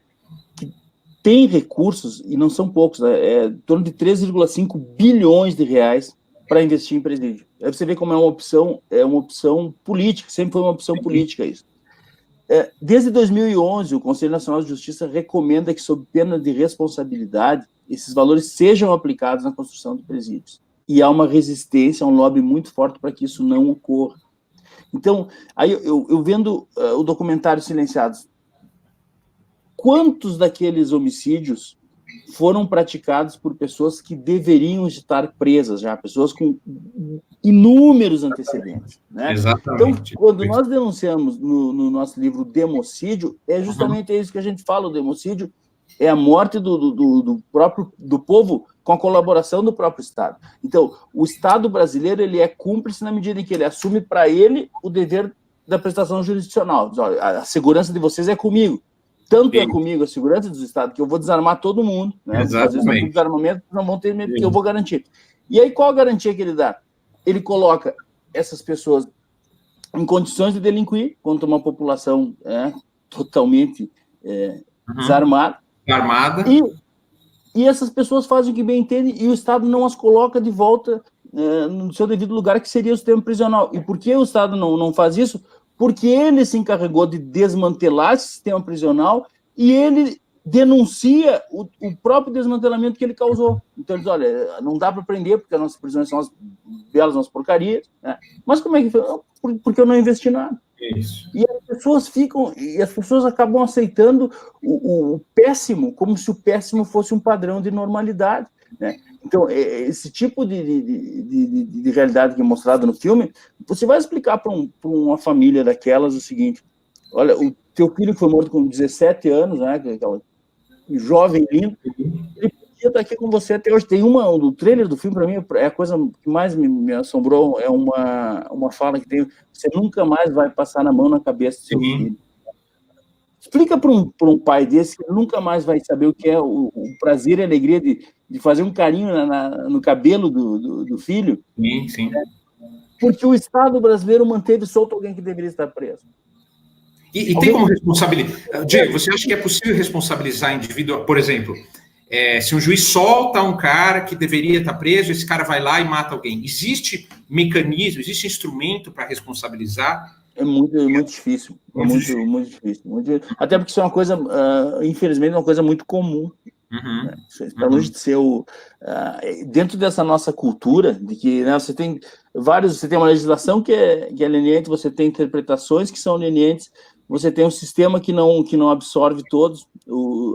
que tem recursos, e não são poucos, em torno de 3,5 bilhões de reais para investir em presídio. Aí você vê como é uma opção política, sempre foi uma opção política isso. Desde 2011, o Conselho Nacional de Justiça recomenda que, sob pena de responsabilidade, esses valores sejam aplicados na construção de presídios. E há uma resistência, um lobby muito forte para que isso não ocorra. Então, aí eu vendo o documentário Silenciados, quantos daqueles homicídios foram praticados por pessoas que deveriam estar presas já, pessoas com inúmeros antecedentes, né? Exatamente. Então, quando nós denunciamos no nosso livro Democídio, é justamente isso que a gente fala, o democídio é a morte do povo com a colaboração do próprio Estado. Então, o Estado brasileiro ele é cúmplice na medida em que ele assume para ele o dever da prestação jurisdicional. Diz, olha, a segurança de vocês é comigo. Tanto é comigo a segurança do Estado que eu vou desarmar todo mundo. Né? Exatamente. Fazer desarmamento, não vão ter medo que eu vou garantir. E aí, qual a garantia que ele dá? Ele coloca essas pessoas em condições de delinquir contra uma população totalmente desarmada. Armada. E essas pessoas fazem o que bem entendem e o Estado não as coloca de volta no seu devido lugar, que seria o sistema prisional. E por que o Estado não faz isso? Porque ele se encarregou de desmantelar esse sistema prisional e ele denuncia o próprio desmantelamento que ele causou. Então, ele diz, olha, não dá para prender porque as nossas prisões são as belas, nossas porcarias, né? Mas como é que foi? Porque eu não investi nada. Isso. E as pessoas acabam aceitando o péssimo como se o péssimo fosse um padrão de normalidade, né? Então, esse tipo de realidade que é mostrada no filme, você vai explicar para uma família daquelas o seguinte: olha, o teu filho que foi morto com 17 anos, né, um jovem lindo, ele podia estar aqui com você até hoje. Tem o trailer do filme, para mim, é a coisa que mais me assombrou, é uma fala que tem: você nunca mais vai passar na mão na cabeça do seu filho. Explica para um pai desse que nunca mais vai saber o que é o prazer e a alegria de fazer um carinho no cabelo do filho. Sim, sim. Porque o Estado brasileiro manteve solto alguém que deveria estar preso. E tem como responsabilizar? Diego, você acha que é possível responsabilizar indivíduo, por exemplo, se um juiz solta um cara que deveria estar preso, esse cara vai lá e mata alguém. Existe mecanismo, existe instrumento para responsabilizar? É muito difícil. Muito difícil. Até porque isso é uma coisa, infelizmente, uma coisa muito comum. Né? Para longe de ser dentro dessa nossa cultura, de que, né, você tem uma legislação que é leniente, você tem interpretações que são lenientes, você tem um sistema que não absorve todos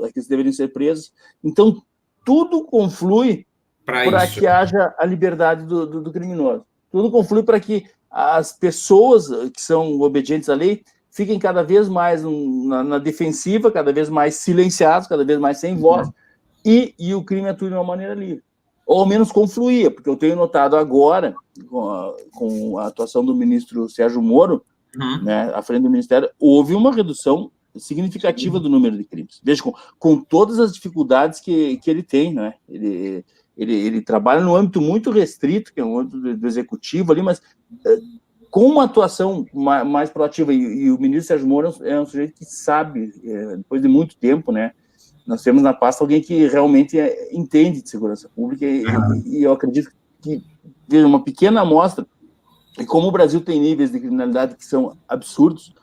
aqueles que deveriam ser presos. Então, tudo conflui para que haja a liberdade do criminoso. Tudo conflui para que as pessoas que são obedientes à lei fiquem cada vez mais na defensiva, cada vez mais silenciados, cada vez mais sem voz, e o crime atua de uma maneira livre. Ou ao menos confluía, porque eu tenho notado agora, com a atuação do ministro Sérgio Moro, né, à frente do Ministério, houve uma redução significativa do número de crimes. Veja, com todas as dificuldades que ele tem, né? Ele trabalha num âmbito muito restrito, que é um âmbito do executivo ali, mas com uma atuação mais proativa, e o ministro Sérgio Moro é um sujeito que sabe, depois de muito tempo, né? Nós temos na pasta alguém que realmente entende de segurança pública, e eu acredito que, veja, uma pequena amostra, e como o Brasil tem níveis de criminalidade que são absurdos,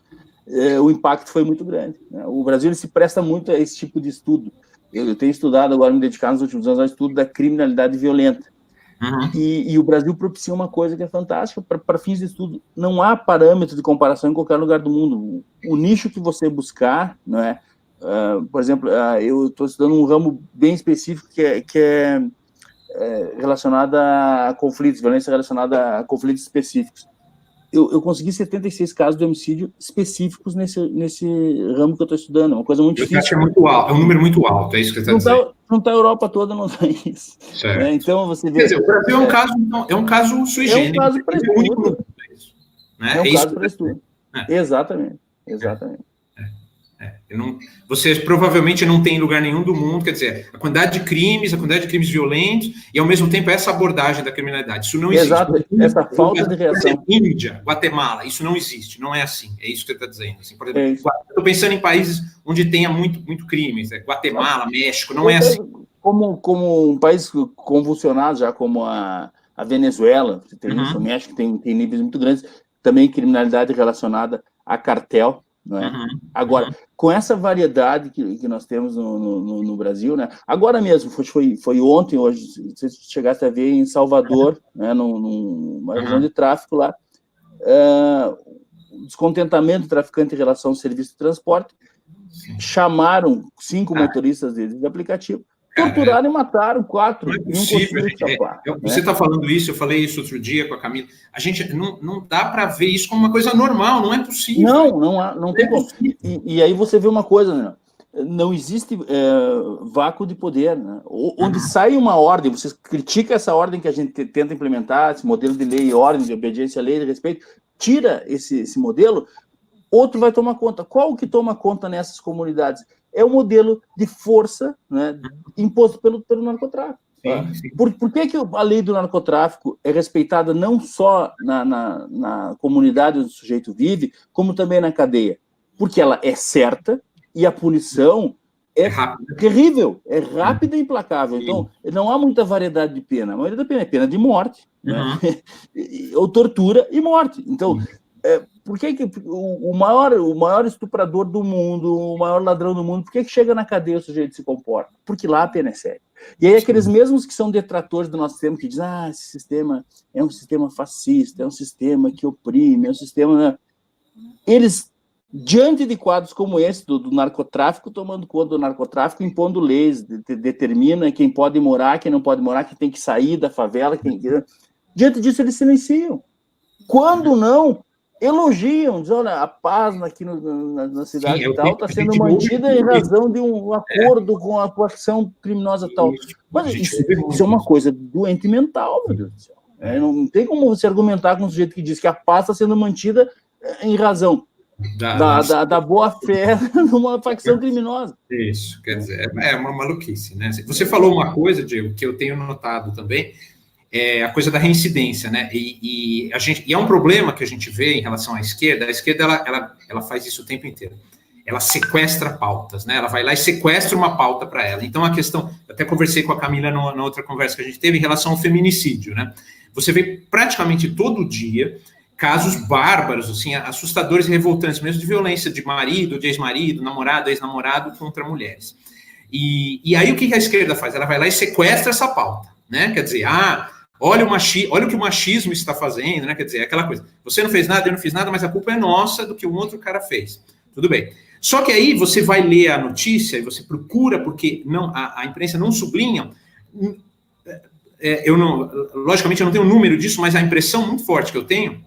o impacto foi muito grande, né? O Brasil ele se presta muito a esse tipo de estudo. eu tenho estudado agora, me dedicado nos últimos anos ao estudo da criminalidade violenta. Uhum. E o Brasil propicia uma coisa que é fantástica, para fins de estudo, não há parâmetro de comparação em qualquer lugar do mundo. O nicho que você buscar, não é? Por exemplo, eu estou estudando um ramo bem específico que é relacionado a conflitos, violência relacionada a conflitos específicos. Eu consegui 76 casos de homicídio específicos nesse ramo que eu estou estudando. É uma coisa muito difícil. É muito alto, é um número muito alto, é isso que você está dizendo. Não está a Europa toda, não tem isso. Né? Então, você vê... Quer dizer, o Brasil é um caso sui generis. É um caso para estudo. Né? É um caso para estudo. Exatamente. Você provavelmente não tem em lugar nenhum do mundo, quer dizer, a quantidade de crimes violentos, e ao mesmo tempo essa abordagem da criminalidade. Isso não existe. Exato, essa falta de reação. Índia, Guatemala, isso não existe, não é assim. É isso que você está dizendo. Assim, por exemplo, estou pensando em países onde tenha muito crimes, Guatemala, México, não é assim. Como um país convulsionado, já como a Venezuela, você tem isso, o México tem níveis muito grandes, também criminalidade relacionada a cartel. Não é? Agora, com essa variedade que nós temos no Brasil, né? Agora mesmo, foi ontem, hoje, você chegasse a ver em Salvador, né? numa região de tráfico lá, descontentamento do traficante em relação ao serviço de transporte, chamaram 5 motoristas deles de aplicativo, torturaram e mataram 4. Não é possível, você está falando isso, eu falei isso outro dia com a Camila. A gente não dá para ver isso como uma coisa normal, não é possível. Não tem como. E aí você vê uma coisa, né? Não existe vácuo de poder. Né? Onde sai uma ordem, você critica essa ordem que a gente tenta implementar, esse modelo de lei e ordem, de obediência à lei, de respeito, tira esse modelo, outro vai tomar conta. Qual que toma conta nessas comunidades? É o modelo de força, né, imposto pelo narcotráfico. Sim. Por que a lei do narcotráfico é respeitada não só na comunidade onde o sujeito vive, como também na cadeia? Porque ela é certa e a punição é terrível, é rápida e implacável. Então, não há muita variedade de pena. A maioria da pena é pena de morte, né? Ou tortura e morte. Então, por que o maior estuprador do mundo, o maior ladrão do mundo, por que chega na cadeia o sujeito se comporta? Porque lá a pena é séria. E aí aqueles mesmos que são detratores do nosso sistema, que dizem, esse sistema é um sistema fascista, é um sistema que oprime, é um sistema... Né? Eles, diante de quadros como esse do narcotráfico, tomando conta do narcotráfico, impondo leis, determina quem pode morar, quem não pode morar, quem tem que sair da favela, diante disso eles silenciam. Quando não, elogiam, dizem, olha, a paz aqui na cidade tal está sendo mantida em razão de um acordo com a facção criminosa tal. Mas isso é uma coisa doente mental, meu Deus do céu. Não tem como você argumentar com um sujeito que diz que a paz está sendo mantida em razão da boa-fé numa facção criminosa. Isso, quer dizer, é uma maluquice, né? Você falou uma coisa, Diego, que eu tenho notado também, é a coisa da reincidência, né? E é um problema que a gente vê em relação à esquerda. A esquerda ela faz isso o tempo inteiro. Ela sequestra pautas, né? Ela vai lá e sequestra uma pauta para ela. Então a questão, até conversei com a Camila na outra conversa que a gente teve em relação ao feminicídio, né? Você vê praticamente todo dia casos bárbaros, assim, assustadores e revoltantes, mesmo de violência de marido, de ex-marido, namorado, ex-namorado contra mulheres. E aí o que a esquerda faz? Ela vai lá e sequestra essa pauta, né? Quer dizer, olha o que o machismo está fazendo, né? Quer dizer, aquela coisa, você não fez nada, eu não fiz nada, mas a culpa é nossa do que o outro cara fez. Tudo bem. Só que aí você vai ler a notícia e você procura, porque a imprensa não sublinha. Logicamente, eu não tenho um número disso, mas a impressão muito forte que eu tenho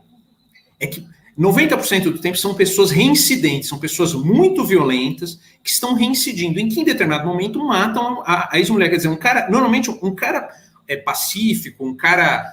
é que 90% do tempo são pessoas reincidentes, são pessoas muito violentas que estão reincidindo, em que em determinado momento matam a ex-mulher. Quer dizer, normalmente um cara pacífico, um cara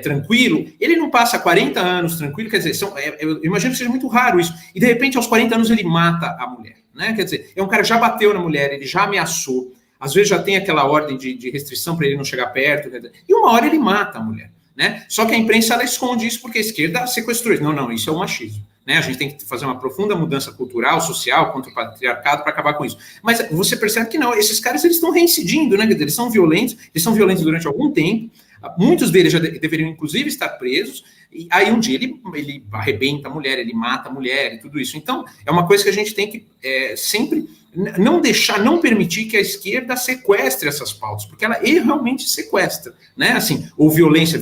tranquilo, ele não passa 40 anos tranquilo, quer dizer, eu imagino que seja muito raro isso, e de repente aos 40 anos ele mata a mulher, né? Quer dizer, é um cara que já bateu na mulher, ele já ameaçou, às vezes já tem aquela ordem de restrição para ele não chegar perto, e uma hora ele mata a mulher, né? Só que a imprensa ela esconde isso porque a esquerda sequestrou isso. Não, isso é o machismo, né? A gente tem que fazer uma profunda mudança cultural, social, contra o patriarcado para acabar com isso. Mas você percebe que não, esses caras eles estão reincidindo, né? Eles são violentos durante algum tempo. Muitos deles já deveriam, inclusive, estar presos, E aí um dia ele arrebenta a mulher, ele mata a mulher e tudo isso. Então, é uma coisa que a gente tem que sempre não permitir que a esquerda sequestre essas pautas, porque ela realmente sequestra, né? Assim, ou violência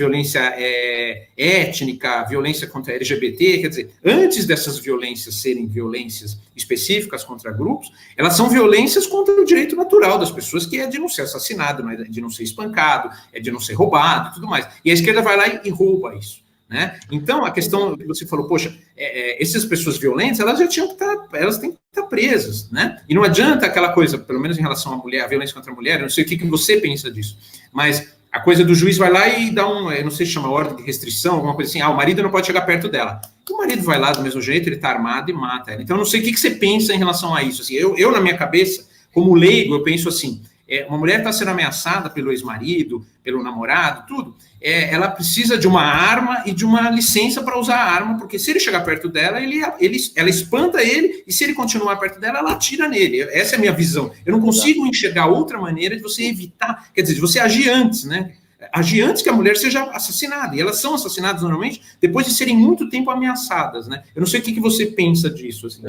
étnica, violência contra LGBT, quer dizer, antes dessas violências serem violências específicas contra grupos, elas são violências contra o direito natural das pessoas, que é de não ser assassinado, de não ser espancado, é de não ser roubado e tudo mais. E a esquerda vai lá e rouba isso. Né? Então, a questão que você falou, poxa, essas pessoas violentas, elas já tinham que elas têm que estar presas, né? E não adianta aquela coisa, pelo menos em relação à mulher, a violência contra a mulher, eu não sei o que você pensa disso, mas a coisa do juiz vai lá e dá eu não sei se chama ordem de restrição, alguma coisa assim, o marido não pode chegar perto dela. O marido vai lá do mesmo jeito, ele está armado e mata ela. Então, eu não sei o que você pensa em relação a isso. Assim, eu na minha cabeça, como leigo, eu penso assim, uma mulher está sendo ameaçada pelo ex-marido, pelo namorado, tudo, ela precisa de uma arma e de uma licença para usar a arma, porque se ele chegar perto dela, ela espanta ele, e se ele continuar perto dela, ela atira nele. Essa é a minha visão. Eu não consigo enxergar outra maneira de você evitar, quer dizer, de você agir antes, né? Agir antes que a mulher seja assassinada. E elas são assassinadas normalmente depois de serem muito tempo ameaçadas, né? Eu não sei o que você pensa disso. Assim.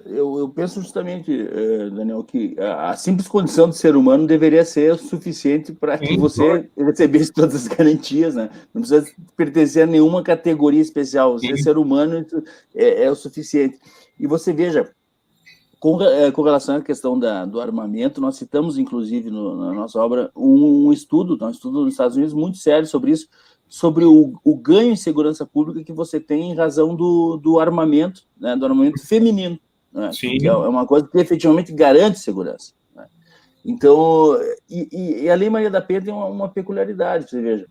Eu penso justamente, Daniel, que a simples condição de ser humano deveria ser o suficiente para que você recebesse todas as garantias, né? Não precisa pertencer a nenhuma categoria especial. Você ser humano é o suficiente. E você veja, com relação à questão do armamento, nós citamos, inclusive, na nossa obra, um estudo nos Estados Unidos muito sério sobre isso, sobre o ganho em segurança pública que você tem em razão do armamento, né, do armamento feminino, né, que é uma coisa que efetivamente garante segurança. Né. Então, e a Lei Maria da Penha tem uma peculiaridade, você veja,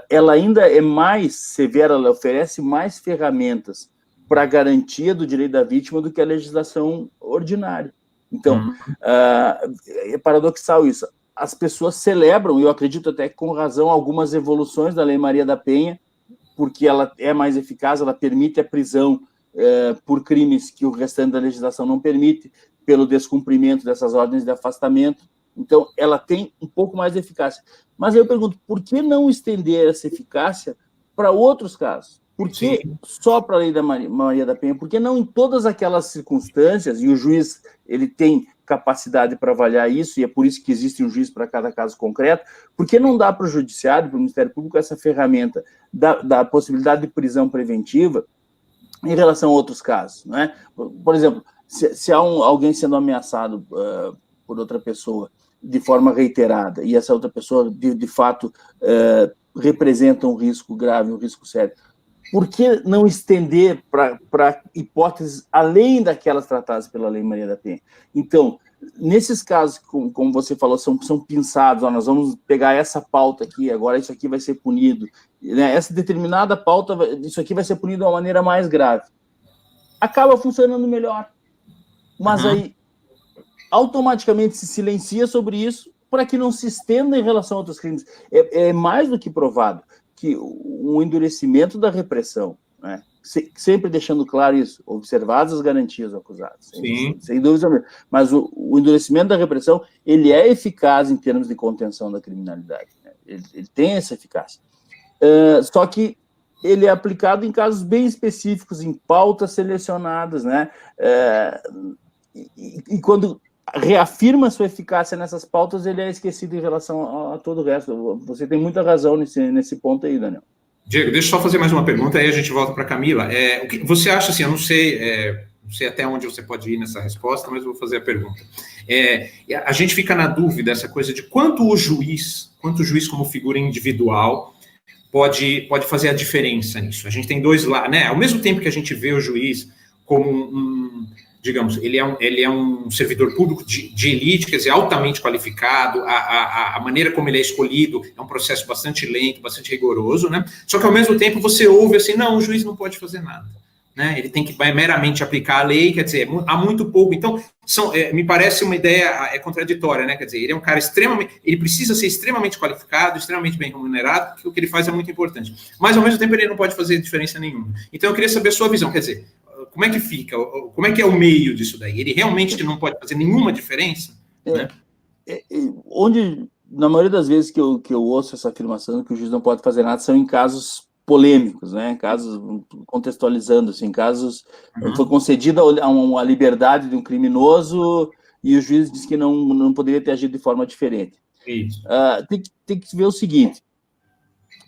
ela ainda é mais severa, ela oferece mais ferramentas para a garantia do direito da vítima do que a legislação ordinária. Então, é paradoxal isso. As pessoas celebram, e eu acredito até que com razão, algumas evoluções da Lei Maria da Penha, porque ela é mais eficaz, ela permite a prisão por crimes que o restante da legislação não permite, pelo descumprimento dessas ordens de afastamento. Então, ela tem um pouco mais de eficácia. Mas aí eu pergunto, por que não estender essa eficácia para outros casos? Por que só para a Lei da Maria da Penha? Por que não em todas aquelas circunstâncias, e o juiz ele tem capacidade para avaliar isso, e é por isso que existe um juiz para cada caso concreto, por que não dá para o Judiciário, para o Ministério Público, essa ferramenta da possibilidade de prisão preventiva em relação a outros casos? Né? Por exemplo, se há alguém sendo ameaçado por outra pessoa de forma reiterada, e essa outra pessoa, de fato, representa um risco grave, um risco sério, por que não estender para hipóteses além daquelas tratadas pela Lei Maria da Penha? Então, nesses casos, como você falou, são pinçados, nós vamos pegar essa pauta aqui, agora isso aqui vai ser punido, né? Essa determinada pauta, isso aqui vai ser punido de uma maneira mais grave. Acaba funcionando melhor. Mas aí, automaticamente se silencia sobre isso para que não se estenda em relação a outros crimes. É mais do que provado que um endurecimento da repressão, né, sempre deixando claro isso, observadas as garantias do acusado, sem dúvida, mas o endurecimento da repressão, ele é eficaz em termos de contenção da criminalidade, né, ele tem essa eficácia. Só que ele é aplicado em casos bem específicos, em pautas selecionadas, né, e quando reafirma sua eficácia nessas pautas, ele é esquecido em relação a todo o resto. Você tem muita razão nesse ponto aí, Daniel. Diego, deixa eu só fazer mais uma pergunta, aí a gente volta para a Camila. O que você acha, assim, eu não sei até onde você pode ir nessa resposta, mas eu vou fazer a pergunta. A gente fica na dúvida, essa coisa de quanto o juiz como figura individual pode fazer a diferença nisso. A gente tem dois lados, né? Ao mesmo tempo que a gente vê o juiz como digamos, ele é um servidor público de elite, quer dizer, altamente qualificado, a maneira como ele é escolhido é um processo bastante lento, bastante rigoroso, né? Só que, ao mesmo tempo, você ouve assim, não, o juiz não pode fazer nada, né? Ele tem que meramente aplicar a lei, quer dizer, há muito pouco. Então, me parece uma ideia contraditória, né? Quer dizer, ele é um cara ele precisa ser extremamente qualificado, extremamente bem remunerado, porque o que ele faz é muito importante. Mas, ao mesmo tempo, ele não pode fazer diferença nenhuma. Então, eu queria saber a sua visão, quer dizer, como é que fica? Como é que é o meio disso daí? Ele realmente não pode fazer nenhuma diferença? Né? Onde, na maioria das vezes que eu ouço essa afirmação que o juiz não pode fazer nada, são em casos polêmicos, né? Casos, contextualizando, assim, casos, foi concedida a liberdade de um criminoso e o juiz disse que não poderia ter agido de forma diferente. Tem que ver o seguinte,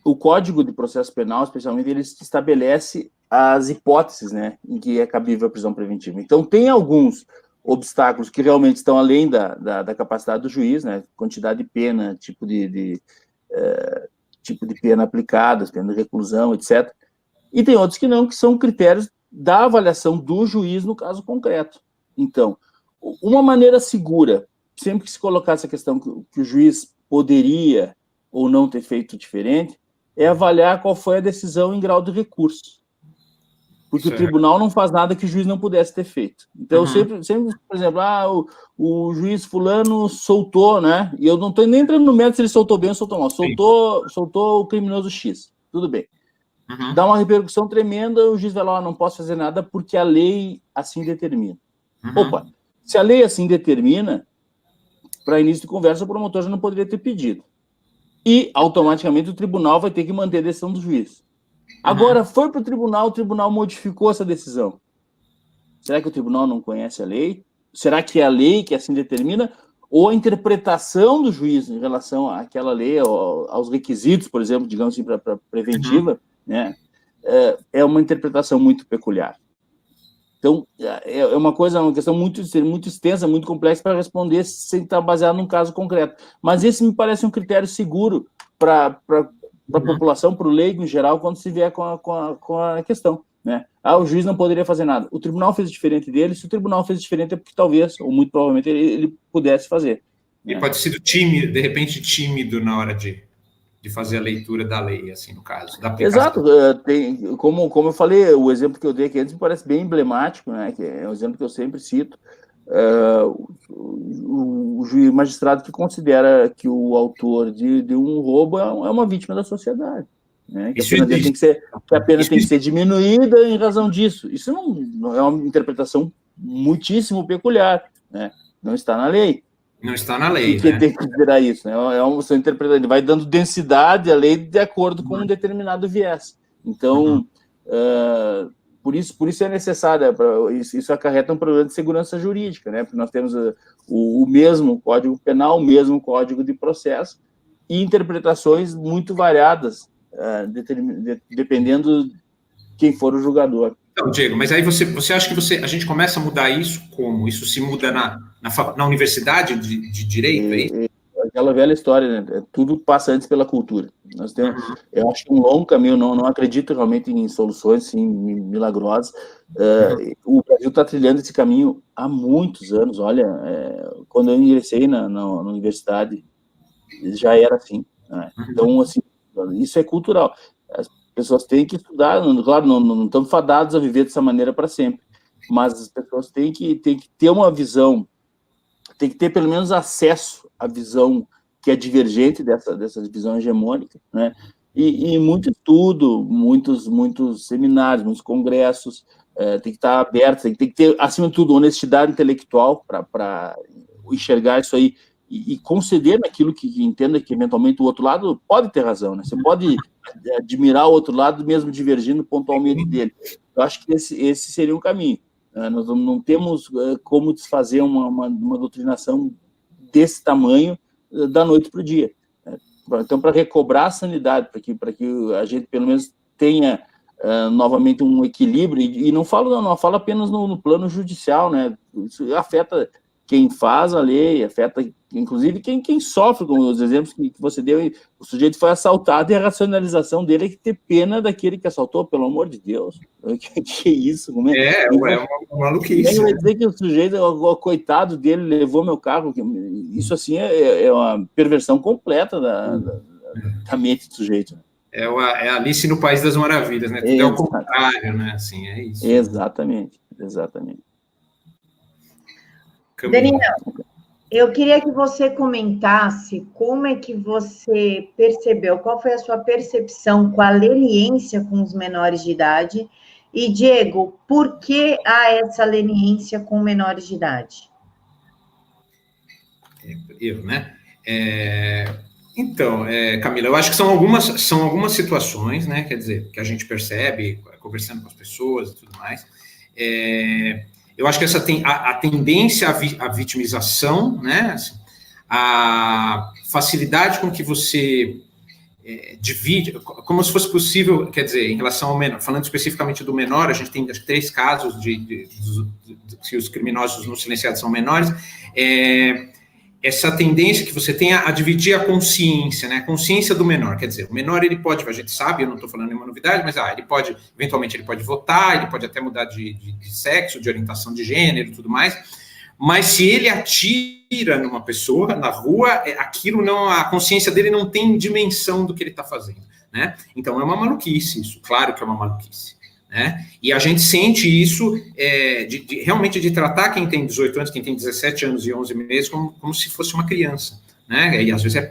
o Código de Processo Penal, especialmente, ele estabelece as hipóteses, né, em que é cabível a prisão preventiva. Então, tem alguns obstáculos que realmente estão além da capacidade do juiz, né, quantidade de pena, tipo de pena aplicada, pena de reclusão, etc. E tem outros que não, que são critérios da avaliação do juiz no caso concreto. Então, uma maneira segura, sempre que se colocar essa questão que o juiz poderia ou não ter feito diferente, é avaliar qual foi a decisão em grau de recurso. Porque certo. O tribunal não faz nada que o juiz não pudesse ter feito. Então, sempre, por exemplo, o juiz fulano soltou, né? E eu não estou nem entrando no mérito se ele soltou bem ou soltou mal. Soltou o criminoso X. Tudo bem. Dá uma repercussão tremenda, o juiz vai lá, não posso fazer nada porque a lei assim determina. Opa, se a lei assim determina, para início de conversa, o promotor já não poderia ter pedido. E, automaticamente, o tribunal vai ter que manter a decisão do juiz. Agora, foi para o tribunal modificou essa decisão. Será que o tribunal não conhece a lei? Será que é a lei que assim determina? Ou a interpretação do juiz em relação àquela lei, aos requisitos, por exemplo, digamos assim, para preventiva, né? É uma interpretação muito peculiar. Então, é uma questão muito extensa, muito complexa para responder sem estar baseado num caso concreto. Mas esse me parece um critério seguro para a população, para o leigo em geral, quando se vier com a questão. Né? O juiz não poderia fazer nada. O tribunal fez diferente dele. Se o tribunal fez diferente é porque talvez, ou muito provavelmente, ele pudesse fazer. Ele pode ter sido tímido, de repente tímido na hora de fazer a leitura da lei, assim, no caso. Da Exato. Como eu falei, o exemplo que eu dei aqui antes me parece bem emblemático, né? Que é um exemplo que eu sempre cito. O magistrado que considera que o autor de um roubo é uma vítima da sociedade. Né? Que a pena tem que ser diminuída em razão disso. Isso não é uma interpretação muitíssimo peculiar. Né? Não está na lei. Não está na lei, né? Tem que considerar isso, né? Você interpreta, ele vai dando densidade à lei de acordo com um determinado viés. Então, por isso é necessário, isso acarreta um problema de segurança jurídica, né? Porque nós temos o mesmo Código Penal, o mesmo Código de Processo, e interpretações muito variadas, dependendo de quem for o julgador. Então, Diego, mas aí você acha que a gente começa a mudar isso como? Isso se muda na universidade de Direito, é isso? Aquela velha história, né? Tudo passa antes pela cultura. Nós temos, eu acho que um longo caminho, não acredito realmente em soluções assim, milagrosas. O Brasil está trilhando esse caminho há muitos anos. Olha, quando eu ingressei na universidade, já era assim. Né? Então, assim, isso é cultural. As pessoas têm que estudar, claro, não estamos fadados a viver dessa maneira para sempre, mas as pessoas têm que ter uma visão, tem que ter pelo menos acesso à visão que é divergente dessa visão hegemônica, né? E muito estudo, muitos seminários, muitos congressos, tem que estar aberto, tem que ter, acima de tudo, honestidade intelectual para enxergar isso aí e conceder naquilo que entenda que, eventualmente, o outro lado pode ter razão, né? Você pode admirar o outro lado, mesmo divergindo pontualmente dele. Eu acho que esse seria um caminho. Nós não temos como desfazer uma doutrinação desse tamanho da noite para o dia. Então, para recobrar a sanidade, para que a gente, pelo menos, tenha novamente um equilíbrio, e não falo apenas no plano judicial, né? Isso afeta quem faz a lei, afeta, inclusive, quem sofre, com os exemplos que você deu. O sujeito foi assaltado e a racionalização dele é que ter pena daquele que assaltou, pelo amor de Deus. Que isso? Como é uma maluquice. Vai dizer que o sujeito, o coitado dele, levou meu carro. Isso, assim, é uma perversão completa da mente do sujeito. É Alice no País das Maravilhas, né? Tudo é o contrário, né? Assim, é isso. Exatamente. Daniel, eu queria que você comentasse como é que você percebeu, qual foi a sua percepção com a leniência com os menores de idade, e, Diego, por que há essa leniência com menores de idade? Né? Então, Camila, eu acho que são algumas situações, né, quer dizer, que a gente percebe conversando com as pessoas e tudo mais. Eu acho que a tendência à vitimização, né, assim, a facilidade com que você divide, como se fosse possível, quer dizer, em relação ao menor, falando especificamente do menor, a gente tem acho que 3 casos de se os criminosos não silenciados são menores, essa tendência que você tem a dividir a consciência, né? A consciência do menor, quer dizer, o menor ele pode, a gente sabe, eu não estou falando nenhuma novidade, mas ele pode, eventualmente ele pode votar, ele pode até mudar de sexo, de orientação de gênero e tudo mais, mas se ele atira numa pessoa na rua, aquilo não, a consciência dele não tem dimensão do que ele está fazendo, né? Então é uma maluquice isso, claro que é uma maluquice. Né? E a gente sente isso realmente de tratar quem tem 18 anos, quem tem 17 anos e 11 meses como se fosse uma criança, né? E às vezes já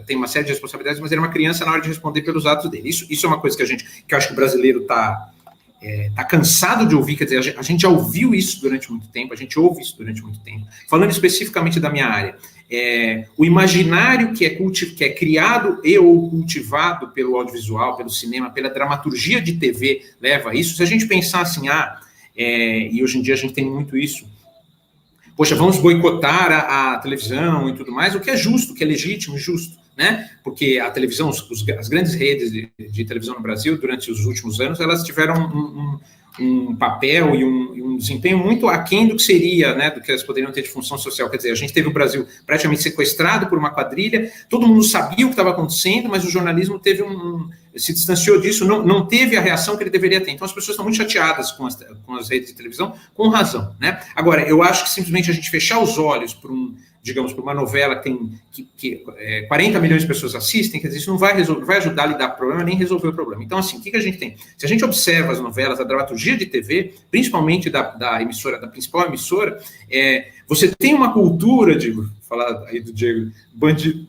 tem uma série de responsabilidades, mas ele é uma criança na hora de responder pelos atos dele. Isso é uma coisa que eu acho que o brasileiro está cansado de ouvir, quer dizer, a gente já ouviu isso durante muito tempo, a gente ouve isso durante muito tempo. Falando especificamente da minha área, o imaginário que é criado ou cultivado pelo audiovisual, pelo cinema, pela dramaturgia de TV, leva a isso. Se a gente pensar assim, e hoje em dia a gente tem muito isso, poxa, vamos boicotar a televisão e tudo mais, o que é justo, o que é legítimo e justo, né? Porque a televisão, as grandes redes de televisão no Brasil, durante os últimos anos, elas tiveram um papel e um desempenho muito aquém do que seria, né, do que elas poderiam ter de função social. Quer dizer, a gente teve o Brasil praticamente sequestrado por uma quadrilha, todo mundo sabia o que estava acontecendo, mas o jornalismo se distanciou disso, não teve a reação que ele deveria ter. Então as pessoas estão muito chateadas com as redes de televisão, com razão, né? Agora, eu acho que simplesmente a gente fechar os olhos para uma novela que 40 milhões de pessoas assistem, quer dizer, isso não vai ajudar a lidar com o problema, nem resolver o problema. Então, assim, o que a gente tem? Se a gente observa as novelas, a dramaturgia de TV, principalmente da principal emissora, você tem uma cultura, falar aí do Diego,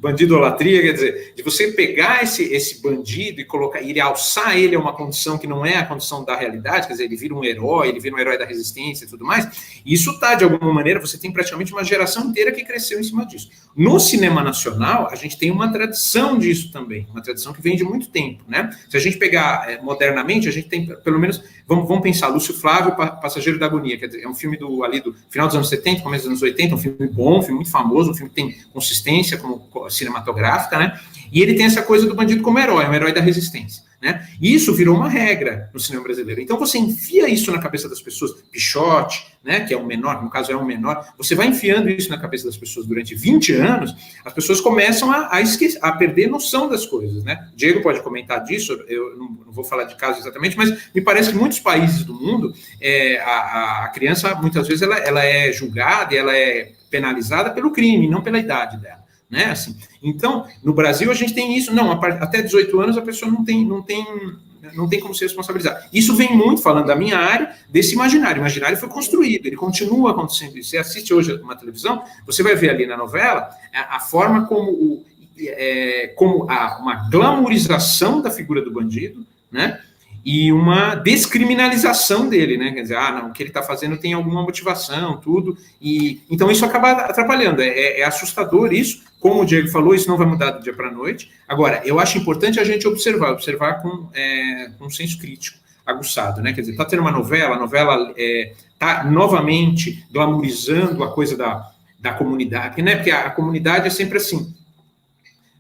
bandidolatria, quer dizer, de você pegar esse bandido e colocar, ele alçar ele a uma condição que não é a condição da realidade, quer dizer, ele vira um herói da resistência e tudo mais, e isso de alguma maneira, você tem praticamente uma geração inteira que cresceu em cima disso. No cinema nacional, a gente tem uma tradição disso também, uma tradição que vem de muito tempo, né? Se a gente pegar modernamente, a gente tem, pelo menos, vamos pensar, Lúcio Flávio, Passageiro da Agonia, quer dizer, é um filme do final dos anos 70, começo dos anos 80, um filme bom, um filme muito famoso, um filme que tem consistência como cinematográfica, né? E ele tem essa coisa do bandido como herói, um herói da resistência, né? E isso virou uma regra no cinema brasileiro. Então você enfia isso na cabeça das pessoas, Pichote, né, que é um menor, no caso é um menor, você vai enfiando isso na cabeça das pessoas durante 20 anos, as pessoas começam a esquecer, a perder noção das coisas, né? O Diego pode comentar disso, eu não vou falar de casos exatamente, mas me parece que em muitos países do mundo, a criança, muitas vezes, ela é julgada e ela é penalizada pelo crime, não pela idade dela, né? Assim, então, no Brasil, a gente tem isso, até 18 anos a pessoa não tem como se responsabilizar. Isso vem muito, falando da minha área, desse imaginário. O imaginário foi construído, ele continua acontecendo. Você assiste hoje uma televisão, você vai ver ali na novela a forma como uma glamourização da figura do bandido, né? E uma descriminalização dele, né? Quer dizer, o que ele está fazendo tem alguma motivação, tudo. E então isso acaba atrapalhando. É assustador isso. Como o Diego falou, isso não vai mudar do dia para a noite. Agora, eu acho importante a gente observar com um senso crítico aguçado, né? Quer dizer, está tendo uma novela, a novela está novamente glamourizando a coisa da comunidade, né? Porque a comunidade é sempre assim.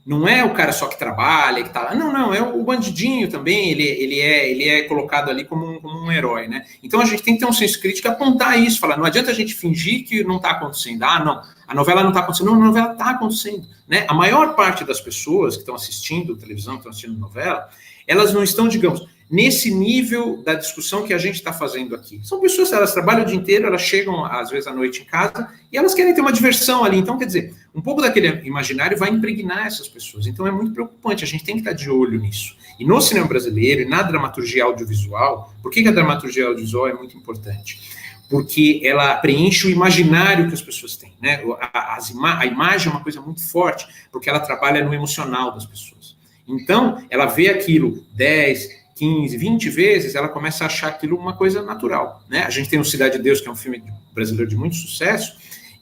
Não é o cara só que trabalha, que tá lá. Não, é o bandidinho também, ele é colocado ali como um herói, né? Então a gente tem que ter um senso crítico e apontar isso, falar, não adianta a gente fingir que não está acontecendo. Não, a novela não está acontecendo. Não, a novela está acontecendo, né? A maior parte das pessoas que estão assistindo televisão, que estão assistindo novela, elas não estão, digamos, nesse nível da discussão que a gente está fazendo aqui. São pessoas, elas trabalham o dia inteiro, elas chegam, às vezes, à noite em casa, e elas querem ter uma diversão ali. Então, quer dizer, um pouco daquele imaginário vai impregnar essas pessoas. Então, é muito preocupante, a gente tem que estar de olho nisso. E no cinema brasileiro, e na dramaturgia audiovisual, por que a dramaturgia audiovisual é muito importante? Porque ela preenche o imaginário que as pessoas têm, né? A imagem é uma coisa muito forte, porque ela trabalha no emocional das pessoas. Então, ela vê aquilo 10, 15, 20 vezes, ela começa a achar aquilo uma coisa natural, né? A gente tem o Cidade de Deus, que é um filme brasileiro de muito sucesso,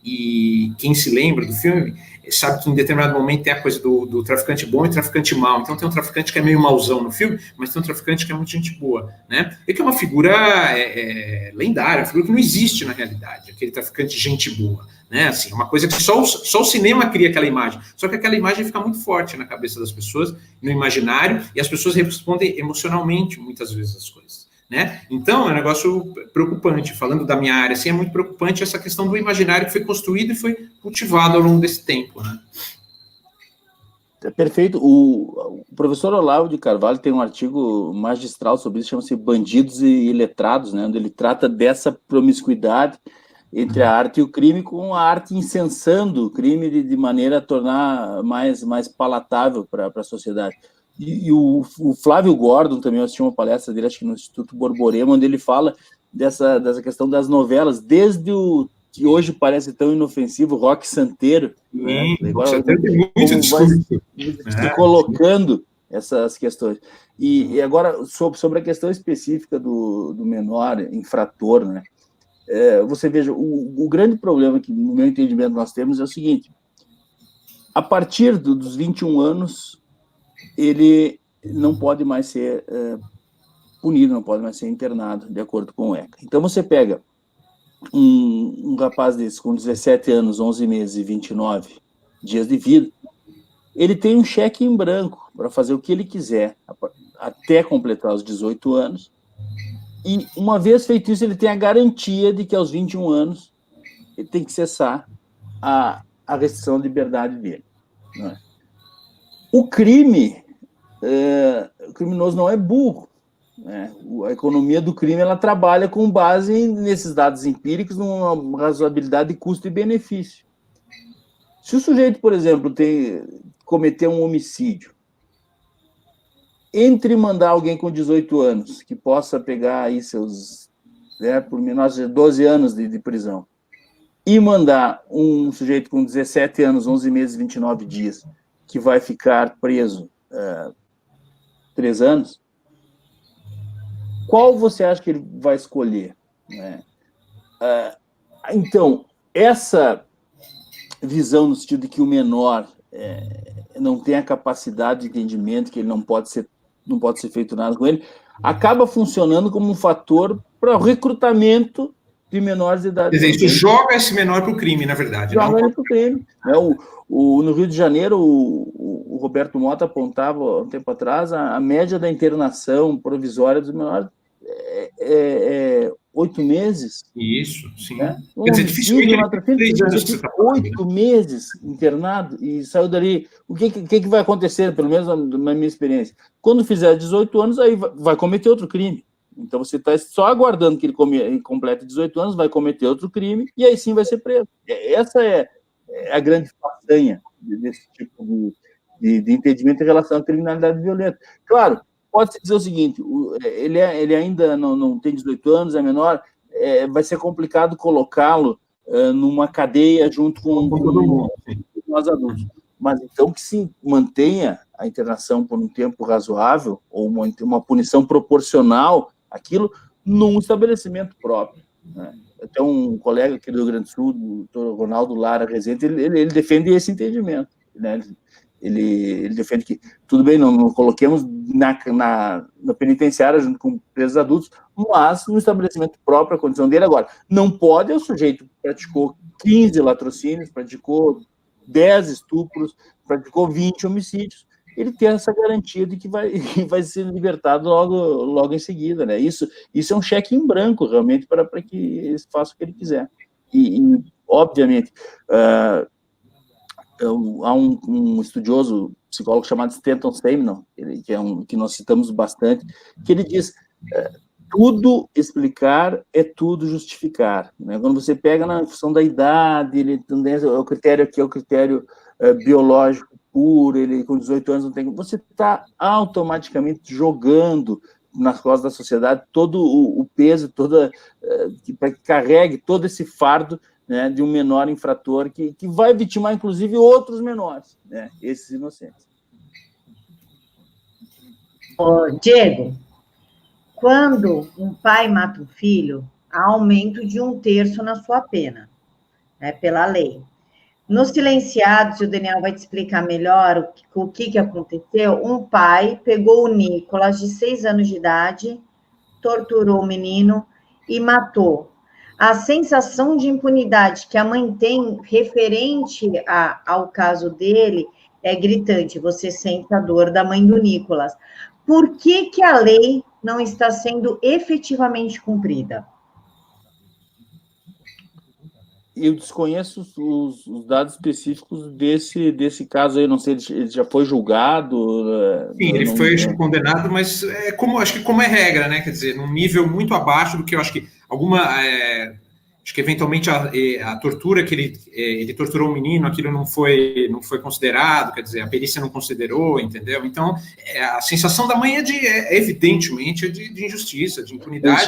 e quem se lembra do filme, sabe que em determinado momento tem a coisa do traficante bom e traficante mau. Então tem um traficante que é meio mauzão no filme, mas tem um traficante que é muito gente boa, né? E que é uma figura lendária, uma figura que não existe na realidade, aquele traficante gente boa, né? Assim, uma coisa que só o cinema cria aquela imagem. Só que aquela imagem fica muito forte na cabeça das pessoas, no imaginário, e as pessoas respondem emocionalmente muitas vezes as coisas. Né? Então, é um negócio preocupante. Falando da minha área, assim, é muito preocupante essa questão do imaginário que foi construído e foi cultivado ao longo desse tempo. Né? Perfeito. O professor Olavo de Carvalho tem um artigo magistral sobre isso, chama-se Bandidos e Iletrados, né? Onde ele trata dessa promiscuidade entre a arte e o crime, com a arte incensando o crime de maneira a tornar mais palatável para a sociedade. E o Flávio Gordon também, eu assisti uma palestra dele, acho que no Instituto Borborema, onde ele fala dessa questão das novelas, desde o que hoje parece tão inofensivo, Roque Santeiro, né? Agora, Santeiro tem muito discurso. Se colocando essas questões. E agora, sobre a questão específica do menor infrator, né? Você veja, o grande problema que, no meu entendimento, nós temos é o seguinte: a partir dos 21 anos, ele não pode mais ser punido, não pode mais ser internado, de acordo com o ECA. Então, você pega um rapaz desse com 17 anos, 11 meses e 29 dias de vida, ele tem um cheque em branco para fazer o que ele quiser até completar os 18 anos, e uma vez feito isso, ele tem a garantia de que aos 21 anos ele tem que cessar a restrição de liberdade dele. Né? O criminoso não é burro. Né? A economia do crime ela trabalha com base nesses dados empíricos, numa razoabilidade de custo e benefício. Se o sujeito, por exemplo, cometer um homicídio, entre mandar alguém com 18 anos, que possa pegar aí seus, por menores de 12 anos de prisão, e mandar um sujeito com 17 anos, 11 meses e 29 dias, que vai ficar preso 3 anos, qual você acha que ele vai escolher? Né? Então, essa visão no sentido de que o menor não tem a capacidade de entendimento, que ele não pode ser feito nada com ele, acaba funcionando como um fator para o recrutamento de menores de idade. Quer dizer, isso joga esse menor para o crime, na verdade. Joga ele para o crime. No Rio de Janeiro, o Roberto Mota apontava, um tempo atrás, a média da internação provisória dos menores é 8 meses. Isso, sim. Né? Quer dizer, dificilmente ele fica 8 meses internado e saiu dali. O que vai acontecer, pelo menos na minha experiência? Quando fizer 18 anos, aí vai cometer outro crime. Então, você está só aguardando que ele complete 18 anos, vai cometer outro crime, e aí sim vai ser preso. Essa é a grande façanha desse tipo de entendimento em relação à criminalidade violenta. Claro, pode-se dizer o seguinte: ele ainda não tem 18 anos, é menor, vai ser complicado colocá-lo numa cadeia junto com nós adultos. Mas então que se mantenha a internação por um tempo razoável, ou uma punição proporcional àquilo, num estabelecimento próprio. Né? Tem um colega aqui do Rio Grande do Sul, o doutor Ronaldo Lara Rezende, ele defende esse entendimento. Né? Ele defende que, tudo bem, não coloquemos na penitenciária junto com presos adultos, mas no estabelecimento próprio, a condição dele. Agora, não pode o sujeito que praticou 15 latrocínios, praticou 10 estupros, praticou 20 homicídios, ele tem essa garantia de que vai ser libertado logo em seguida. Né? Isso é um cheque em branco, realmente, para que ele faça o que ele quiser. E obviamente, há um estudioso, psicólogo chamado Stanton Seminon, que nós citamos bastante, que ele diz: tudo explicar é tudo justificar. Né? Quando você pega na função da idade, o critério aqui é o critério biológico puro, ele com 18 anos não tem... Você está automaticamente jogando nas costas da sociedade todo o peso, para que carregue todo esse fardo, né, de um menor infrator que vai vitimar, inclusive, outros menores, né, esses inocentes. Diego, quando um pai mata um filho, há aumento de 1/3 na sua pena, né, pela lei. Nos silenciados, e o Daniel vai te explicar melhor o que aconteceu, um pai pegou o Nicolas, de 6 anos de idade, torturou o menino e matou. A sensação de impunidade que a mãe tem referente ao caso dele é gritante. Você sente a dor da mãe do Nicolas. Por que a lei não está sendo efetivamente cumprida? Eu desconheço os dados específicos desse caso aí, não sei, ele já foi julgado? Sim, ele foi condenado, mas acho que como é regra, né? Quer dizer, num nível muito abaixo do que eu acho que acho que eventualmente a tortura que ele torturou o menino, aquilo não foi considerado, quer dizer, a perícia não considerou, entendeu? Então, a sensação da mãe evidentemente, de injustiça, de impunidade. Ele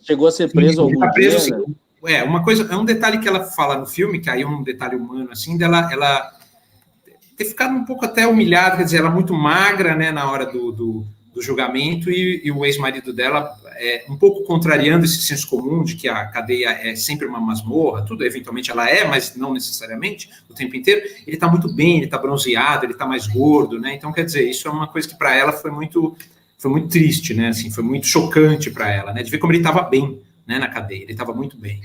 chegou a ser preso algum dia, preso, né? Uma coisa, um detalhe que ela fala no filme, que aí é um detalhe humano, assim, ela ter ficado um pouco até humilhada, quer dizer, ela muito magra, né, na hora do julgamento, e o ex-marido dela um pouco contrariando esse senso comum de que a cadeia é sempre uma masmorra, tudo, eventualmente ela mas não necessariamente, o tempo inteiro. Ele está muito bem, ele está bronzeado, ele está mais gordo, né, então, quer dizer, isso é uma coisa que para ela foi muito triste, né, assim, foi muito chocante para ela, né, de ver como ele estava bem, né, na cadeia, ele estava muito bem.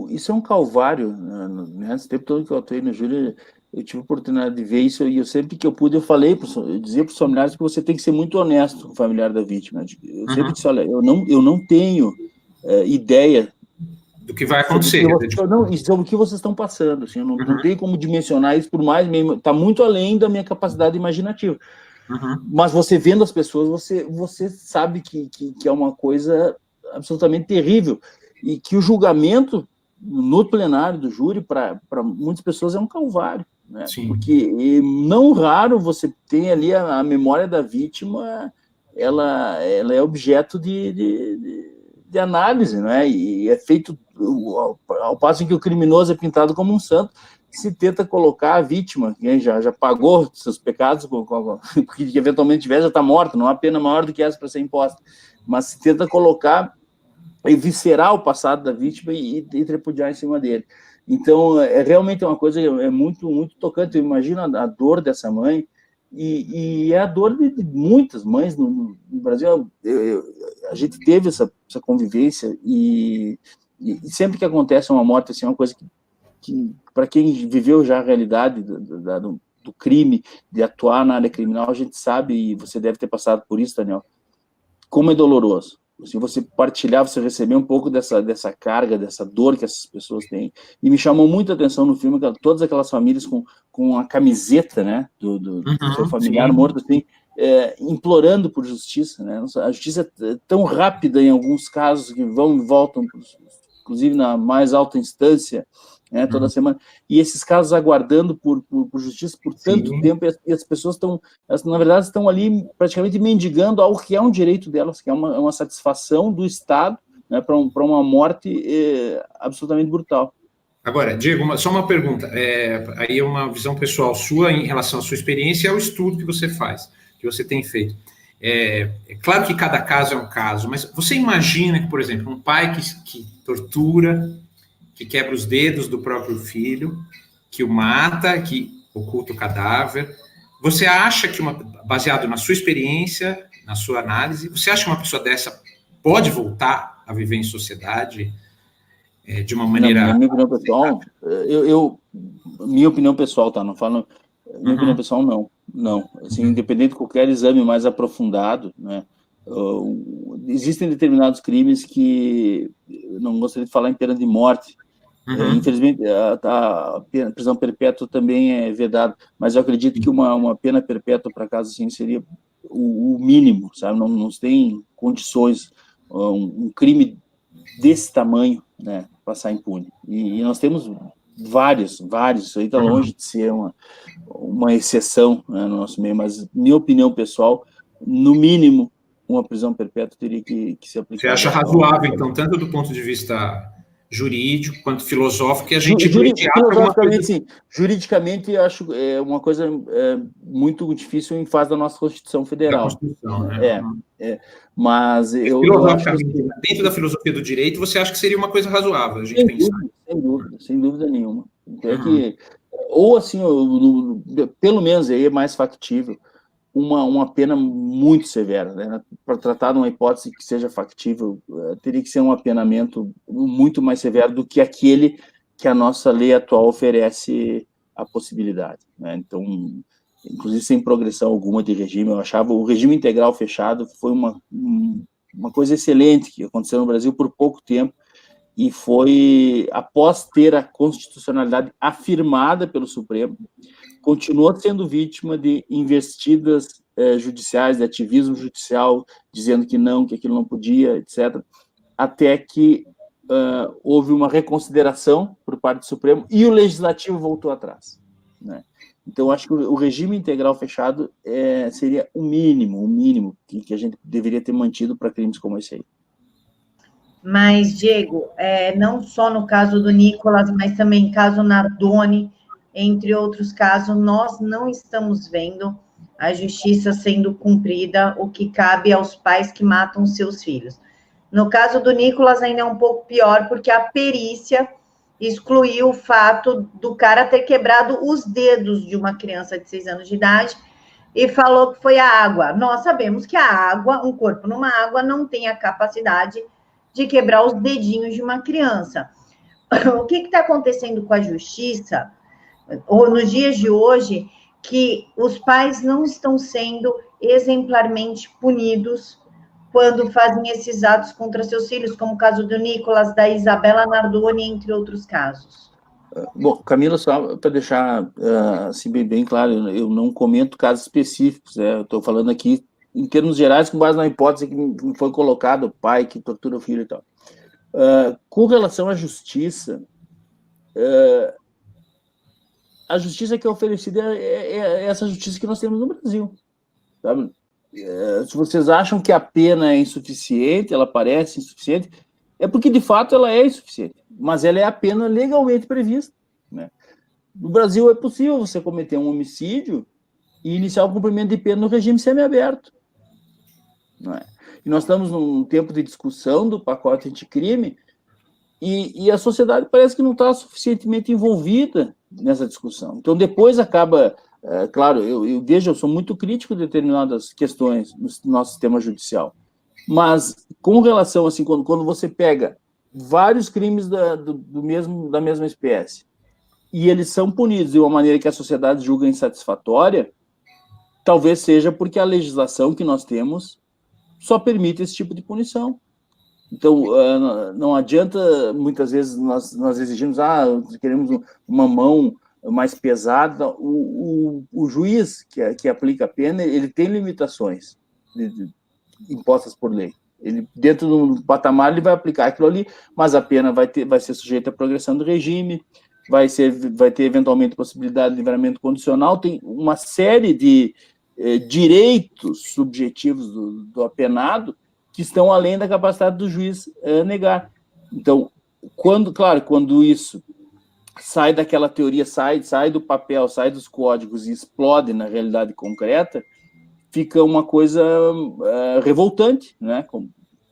Isso é um calvário, né? Esse tempo todo que eu atuei no júri, eu tive a oportunidade de ver isso, e eu sempre que eu pude, eu dizia para os familiares que você tem que ser muito honesto com o familiar da vítima. Eu sempre disse, olha, eu não tenho ideia do que vai acontecer. Sobre o que vocês estão passando, assim, eu não tenho como dimensionar isso, por mais, está muito além da minha capacidade imaginativa. Mas você vendo as pessoas, você sabe que é uma coisa absolutamente terrível, e que o julgamento no plenário do júri, para muitas pessoas, é um calvário, né? Porque não raro você tem ali a memória da vítima, ela é objeto de análise, né? E é feito ao passo em que o criminoso é pintado como um santo, se tenta colocar a vítima, que já pagou seus pecados, porque eventualmente tiver, já está morto, não há pena maior do que essa para ser imposta, mas se tenta colocar, eviscerar o passado da vítima e tripudiar em cima dele. Então, realmente é uma coisa muito, muito tocante. Eu imagino a dor dessa mãe, e é a dor de muitas mães no Brasil. A gente teve essa convivência, e sempre que acontece uma morte, assim, é uma coisa que para quem viveu já a realidade do crime, de atuar na área criminal, a gente sabe, e você deve ter passado por isso, Daniel, como é doloroso. Se você partilhar, você receber um pouco dessa carga, dessa dor que essas pessoas têm. E me chamou muito a atenção no filme todas aquelas famílias com a camiseta, né, do seu familiar morto, assim, implorando por justiça, né? A justiça é tão rápida em alguns casos, que vão e voltam, inclusive na mais alta instância, né, toda semana, e esses casos aguardando por justiça por tanto tempo, e as pessoas na verdade, estão ali praticamente mendigando algo que é um direito delas, que é uma satisfação do Estado, né, para uma morte absolutamente brutal. Agora, Diego, só uma pergunta, aí é uma visão pessoal sua em relação à sua experiência e ao estudo que você faz, que você tem feito. É claro que cada caso é um caso, mas você imagina que, por exemplo, um pai que tortura, que quebra os dedos do próprio filho, que o mata, que oculta o cadáver. Você acha que, baseado na sua experiência, na sua análise, você acha que uma pessoa dessa pode voltar a viver em sociedade de uma maneira... Na minha opinião pessoal, minha opinião pessoal, tá? Não falo... Minha opinião pessoal, não. Assim, independente de qualquer exame mais aprofundado, né? Existem determinados crimes que... Não gostaria de falar em pena de morte. Infelizmente, a prisão perpétua também é vedada, mas eu acredito que uma pena perpétua, para casos assim, seria o mínimo, sabe? Não tem condições, um crime desse tamanho, né, passar impune. E nós temos vários, isso aí está longe de ser uma exceção, né, no nosso meio, mas, minha opinião pessoal, no mínimo, uma prisão perpétua teria que se aplicar. Você acha razoável, então, tanto do ponto de vista jurídico quanto filosófico, que a gente filosoficamente, sim. Juridicamente, eu acho uma coisa muito difícil em face da nossa Constituição Federal. Da Constituição, né? Mas eu acho que... Dentro da filosofia do direito, você acha que seria uma coisa razoável a gente pensar? Sem dúvida nenhuma. É que, ou assim, pelo menos aí é mais factível, uma pena muito severa, né? Para tratar de uma hipótese que seja factível, teria que ser um apenamento muito mais severo do que aquele que a nossa lei atual oferece a possibilidade, né? Então, inclusive sem progressão alguma de regime, eu achava o regime integral fechado foi uma coisa excelente que aconteceu no Brasil por pouco tempo, e foi após ter a constitucionalidade afirmada pelo Supremo, continuou sendo vítima de investidas judiciais, de ativismo judicial, dizendo que aquilo não podia, etc., até que houve uma reconsideração por parte do Supremo e o Legislativo voltou atrás, né? Então, acho que o regime integral fechado seria o mínimo que a gente deveria ter mantido para crimes como esse aí. Mas, Diego, não só no caso do Nicolas, mas também no caso Nardoni, entre outros casos, nós não estamos vendo a justiça sendo cumprida, o que cabe aos pais que matam seus filhos. No caso do Nicolas, ainda é um pouco pior, porque a perícia excluiu o fato do cara ter quebrado os dedos de uma criança de 6 anos de idade e falou que foi a água. Nós sabemos que a água, um corpo numa água, não tem a capacidade de quebrar os dedinhos de uma criança. O que está acontecendo com a justiça, ou nos dias de hoje, que os pais não estão sendo exemplarmente punidos quando fazem esses atos contra seus filhos, como o caso do Nicolas, da Isabela Nardoni, entre outros casos? Bom, Camila, só para deixar assim, bem claro, eu não comento casos específicos, né? Eu estou falando aqui em termos gerais, com base na hipótese que foi colocado, o pai que tortura o filho e tal. Com relação à justiça, a justiça que é oferecida é essa justiça que nós temos no Brasil, sabe? Se vocês acham que a pena é insuficiente, ela parece insuficiente, é porque, de fato, ela é insuficiente, mas ela é a pena legalmente prevista, né? No Brasil é possível você cometer um homicídio e iniciar o cumprimento de pena no regime semiaberto, não é? E nós estamos num tempo de discussão do pacote anticrime e a sociedade parece que não está suficientemente envolvida nessa discussão. Então, depois acaba... claro, eu vejo, eu sou muito crítico de determinadas questões no nosso sistema judicial, mas com relação, assim, quando você pega vários crimes da mesma espécie e eles são punidos de uma maneira que a sociedade julga insatisfatória, talvez seja porque a legislação que nós temos só permite esse tipo de punição. Então, não adianta, muitas vezes, nós exigimos, queremos uma mão mais pesada. O juiz que aplica a pena, ele tem limitações impostas por lei. Ele, dentro do patamar, ele vai aplicar aquilo ali, mas a pena vai ser sujeita à progressão do regime, vai ter, eventualmente, possibilidade de livramento condicional, tem uma série de direitos subjetivos do apenado que estão além da capacidade do juiz negar. Então, quando isso sai daquela teoria, sai do papel, sai dos códigos e explode na realidade concreta, fica uma coisa revoltante, né?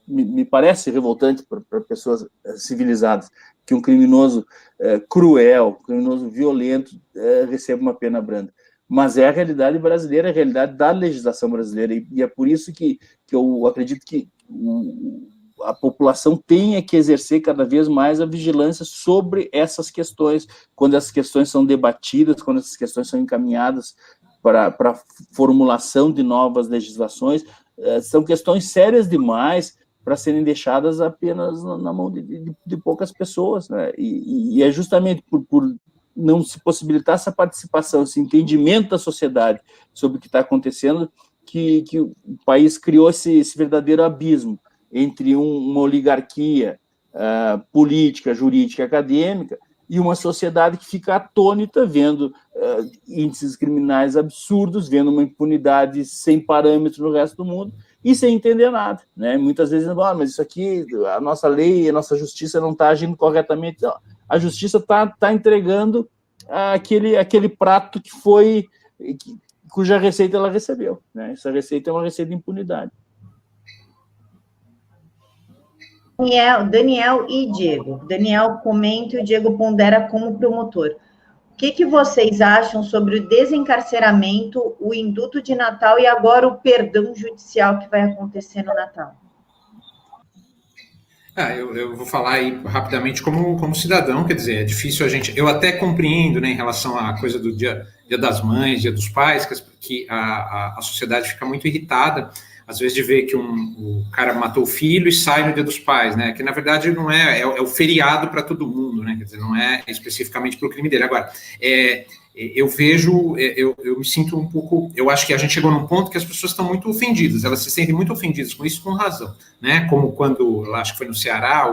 Me parece revoltante para pessoas civilizadas que um criminoso cruel, criminoso violento receba uma pena branda. Mas é a realidade brasileira, a realidade da legislação brasileira, e é por isso que eu acredito que a população tenha que exercer cada vez mais a vigilância sobre essas questões, quando essas questões são debatidas, quando essas questões são encaminhadas para a formulação de novas legislações. São questões sérias demais para serem deixadas apenas na mão de poucas pessoas, né? E é justamente por não se possibilitar essa participação, esse entendimento da sociedade sobre o que está acontecendo, que o país criou esse verdadeiro abismo entre uma oligarquia política, jurídica, acadêmica, e uma sociedade que fica atônita vendo índices criminais absurdos, vendo uma impunidade sem parâmetro no resto do mundo, e sem entender nada, né? Muitas vezes, mas isso aqui, a nossa lei, a nossa justiça não está agindo corretamente. Não. A justiça está entregando aquele prato cuja receita ela recebeu, né? Essa receita é uma receita de impunidade. Daniel e Diego. Daniel comenta e o Diego pondera como promotor. que vocês acham sobre o desencarceramento, o indulto de Natal e agora o perdão judicial que vai acontecer no Natal? Eu vou falar aí rapidamente como cidadão, quer dizer, é difícil a gente... Eu até compreendo, né, em relação à coisa do dia das mães, dia dos pais, que a sociedade fica muito irritada, às vezes, de ver que o cara matou o filho e sai no dia dos pais, né, que na verdade não é o feriado para todo mundo, né, quer dizer, não é especificamente para o crime dele. Agora, eu vejo, eu me sinto um pouco, eu acho que a gente chegou num ponto que as pessoas estão muito ofendidas, elas se sentem muito ofendidas com isso, com razão, né, como quando, acho que foi no Ceará,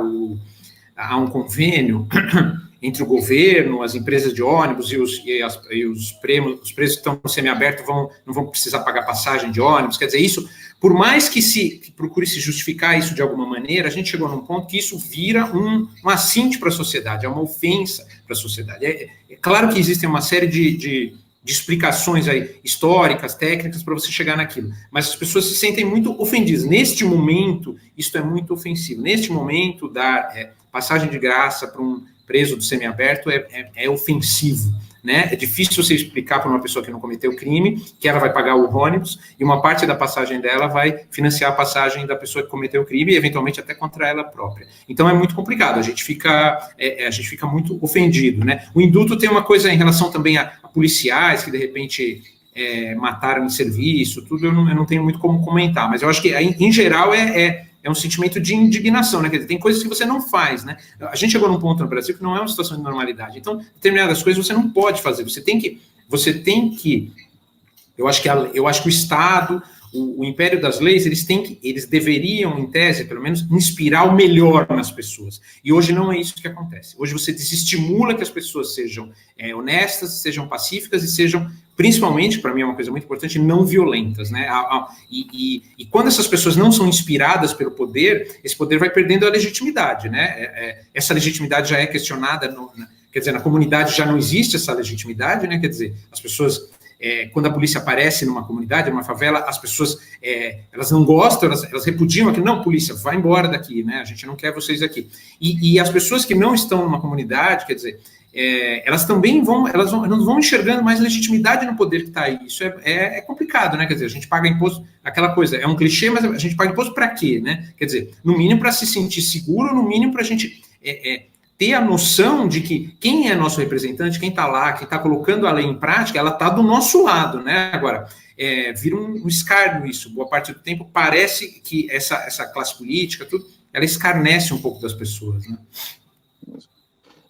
há um convênio entre o governo, as empresas de ônibus e os presos que estão no semiaberto não vão precisar pagar passagem de ônibus, quer dizer, isso, por mais que procure se justificar isso de alguma maneira, a gente chegou num ponto que isso vira um assinte para a sociedade, é uma ofensa para a sociedade. É claro que existem uma série de explicações aí, históricas, técnicas, para você chegar naquilo, mas as pessoas se sentem muito ofendidas. Neste momento, isso é muito ofensivo. Neste momento, dar passagem de graça para um preso do semiaberto é ofensivo, né? É difícil você explicar para uma pessoa que não cometeu crime que ela vai pagar o ônibus e uma parte da passagem dela vai financiar a passagem da pessoa que cometeu o crime e eventualmente até contra ela própria. Então é muito complicado, a gente fica muito ofendido, né? O indulto tem uma coisa em relação também a policiais que de repente mataram em serviço, tudo eu não tenho muito como comentar, mas eu acho que em geral é um sentimento de indignação, né? Quer dizer, tem coisas que você não faz, né? A gente chegou num ponto no Brasil que não é uma situação de normalidade. Então, determinadas coisas você não pode fazer. Você tem que. Eu acho que o Estado, o império das leis, eles deveriam, em tese, pelo menos, inspirar o melhor nas pessoas. E hoje não é isso que acontece. Hoje você desestimula que as pessoas sejam honestas, sejam pacíficas e sejam, principalmente, para mim é uma coisa muito importante, não violentas, né? E quando essas pessoas não são inspiradas pelo poder, esse poder vai perdendo a legitimidade, né? Essa legitimidade já é questionada, quer dizer, na comunidade já não existe essa legitimidade, né? Quer dizer, as pessoas... quando a polícia aparece numa comunidade, numa favela, as pessoas, elas não gostam, elas repudiam aquilo, não, polícia, vai embora daqui, né, a gente não quer vocês aqui. E as pessoas que não estão numa comunidade, quer dizer, elas também não vão enxergando mais legitimidade no poder que está aí. Isso é complicado, né, quer dizer, a gente paga imposto, aquela coisa, é um clichê, mas a gente paga imposto para quê, né, quer dizer, no mínimo para se sentir seguro, no mínimo para a gente... ter a noção de que quem é nosso representante, quem está lá, quem está colocando a lei em prática, ela está do nosso lado, né? Agora, vira um escárnio isso. Boa parte do tempo parece que essa classe política, tudo, ela escarnece um pouco das pessoas, né?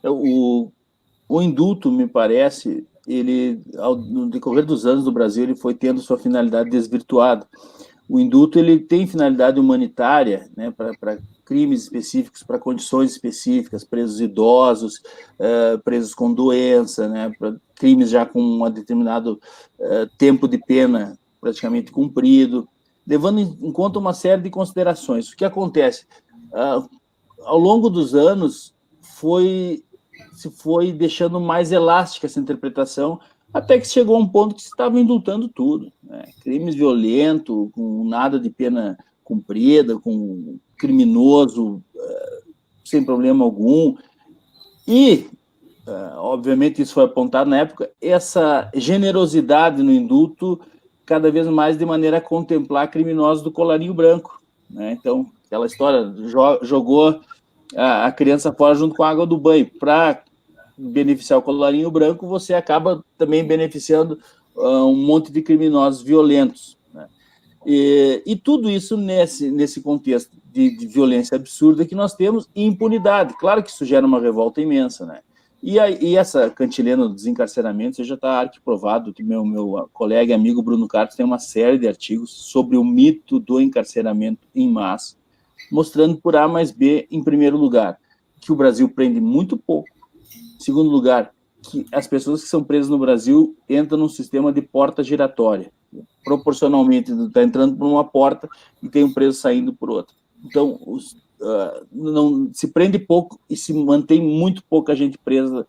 O indulto, me parece, no decorrer dos anos do Brasil, ele foi tendo sua finalidade desvirtuada. O indulto, ele tem finalidade humanitária, né, para crimes específicos, para condições específicas, presos idosos, presos com doença, né, para crimes já com um determinado tempo de pena praticamente cumprido, levando em conta uma série de considerações. O que acontece? Ao longo dos anos, se foi deixando mais elástica essa interpretação, até que chegou a um ponto que se estava indultando tudo, né? Crimes violentos, com nada de pena cumprida, com criminoso sem problema algum. E, obviamente, isso foi apontado na época, essa generosidade no indulto, cada vez mais de maneira a contemplar criminosos do colarinho branco, né? Então, aquela história, jogou a criança fora junto com a água do banho. Para beneficiar o colarinho branco, você acaba também beneficiando um monte de criminosos violentos, né? E tudo isso nesse contexto de violência absurda que nós temos e impunidade. Claro que isso gera uma revolta imensa, né? E essa cantilena do desencarceramento já está arquiprovado, que meu colega e amigo Bruno Carlos tem uma série de artigos sobre o mito do encarceramento em massa, mostrando por A mais B, em primeiro lugar, que o Brasil prende muito pouco. Em segundo lugar, que as pessoas que são presas no Brasil entram num sistema de porta giratória. Proporcionalmente, está entrando por uma porta e tem um preso saindo por outra. Então, não se prende pouco e se mantém muito pouca gente presa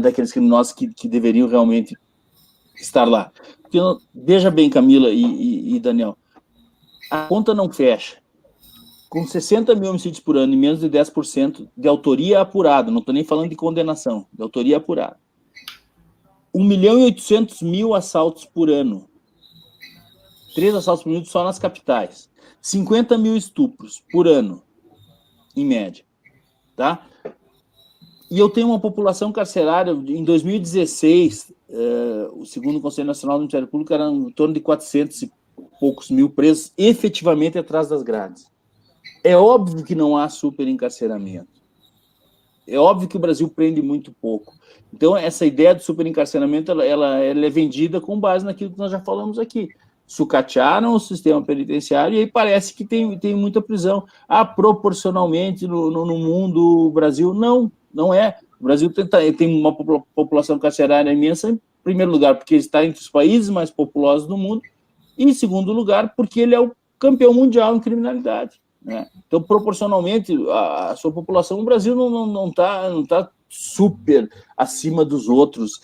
daqueles criminosos que deveriam realmente estar lá. Porque, veja bem, Camila e Daniel, a conta não fecha. Com 60 mil homicídios por ano e menos de 10% de autoria apurada, não estou nem falando de condenação, de autoria apurada. 1.800.000 assaltos por ano. 3 assaltos por minuto só nas capitais. 50 mil estupros por ano, em média. Tá? E eu tenho uma população carcerária, em 2016, o segundo Conselho Nacional do Ministério Público era em torno de 400 e poucos mil presos efetivamente atrás das grades. É óbvio que não há superencarceramento. É óbvio que o Brasil prende muito pouco. Então, essa ideia do superencarceramento, ela é vendida com base naquilo que nós já falamos aqui. Sucatearam o sistema penitenciário e aí parece que tem muita prisão. Proporcionalmente no mundo, o Brasil não é. O Brasil tem uma população carcerária imensa, em primeiro lugar, porque está entre os países mais populosos do mundo, e em segundo lugar, porque ele é o campeão mundial em criminalidade. Né? Então, proporcionalmente, a sua população, o Brasil não tá super acima dos outros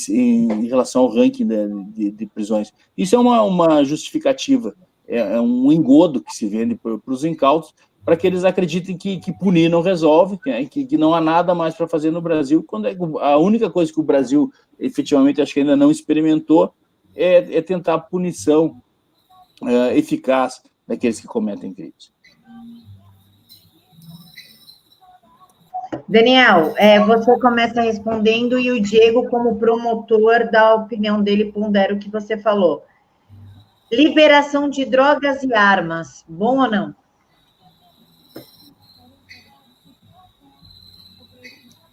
em relação ao ranking de prisões. Isso é uma justificativa, é um engodo que se vende para os incautos, para que eles acreditem que punir não resolve, que não há nada mais para fazer no Brasil, quando a única coisa que o Brasil, efetivamente, acho que ainda não experimentou, é tentar punição eficaz daqueles que cometem crimes. Daniel, você começa respondendo e o Diego, como promotor, dá a opinião dele, pondera o que você falou. Liberação de drogas e armas, bom ou não?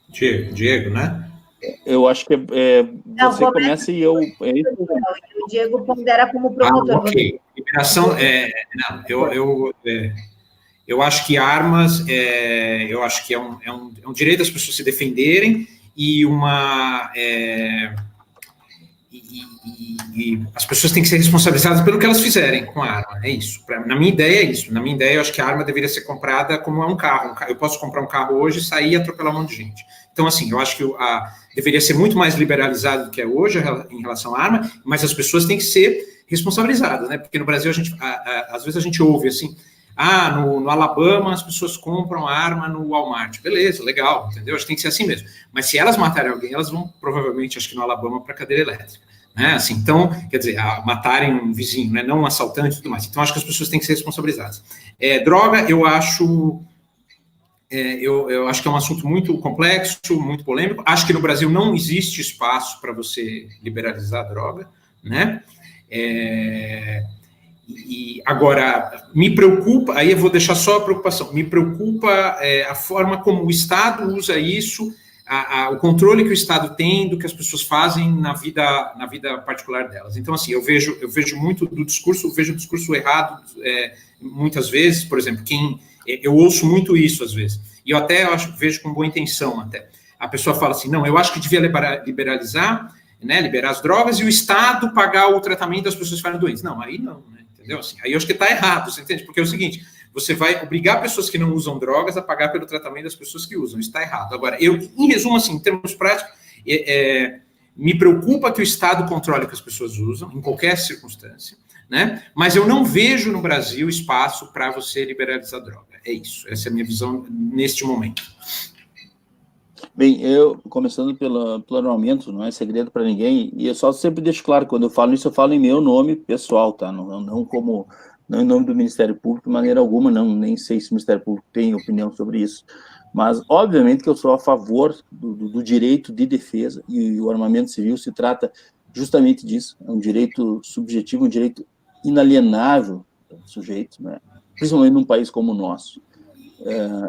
Diego, né? Eu acho que você começa e eu... o Diego pondera como promotor. Ok. Liberação... Eu acho que armas, eu acho que é um direito das pessoas se defenderem e e as pessoas têm que ser responsabilizadas pelo que elas fizerem com a arma, é isso. Na minha ideia é isso. Na minha ideia, eu acho que a arma deveria ser comprada como um carro. Eu posso comprar um carro hoje, sair e atropelar um monte de gente. Então, assim, eu acho que deveria ser muito mais liberalizado do que é hoje em relação à arma, mas as pessoas têm que ser responsabilizadas, né? Porque no Brasil, às vezes a gente ouve assim, no Alabama as pessoas compram arma no Walmart. Beleza, legal, entendeu? Acho que tem que ser assim mesmo. Mas se elas matarem alguém, elas vão provavelmente, acho que no Alabama, para a cadeira elétrica. Né? Assim, então, quer dizer, matarem um vizinho, né? Não um assaltante e tudo mais. Então, acho que as pessoas têm que ser responsabilizadas. Droga, eu acho que é um assunto muito complexo, muito polêmico. Acho que no Brasil não existe espaço para você liberalizar a droga, né? E agora, me preocupa, aí eu vou deixar só a preocupação, me preocupa a forma como o Estado usa isso, o controle que o Estado tem do que as pessoas fazem na vida particular delas. Então, assim, eu vejo muito do discurso, vejo o discurso errado muitas vezes, por exemplo, eu ouço muito isso às vezes, e eu até vejo com boa intenção até. A pessoa fala assim, não, eu acho que devia liberalizar, né, liberar as drogas e o Estado pagar o tratamento das pessoas que ficarem doentes. Não, aí não, né, entendeu? Assim, aí eu acho que está errado, você entende? Porque é o seguinte, você vai obrigar pessoas que não usam drogas a pagar pelo tratamento das pessoas que usam, isso está errado. Agora, em resumo, assim, em termos práticos, me preocupa que o Estado controle o que as pessoas usam, em qualquer circunstância, né? Mas eu não vejo no Brasil espaço para você liberalizar a droga. É isso, essa é a minha visão neste momento. Bem, começando pelo armamento, não é segredo para ninguém, e eu só sempre deixo claro, quando eu falo isso, eu falo em meu nome pessoal, tá? Não em nome do Ministério Público, de maneira alguma, nem sei se o Ministério Público tem opinião sobre isso, mas, obviamente, que eu sou a favor do direito de defesa, e o armamento civil se trata justamente disso, é um direito subjetivo, um direito inalienável do sujeito, né? Principalmente num país como o nosso.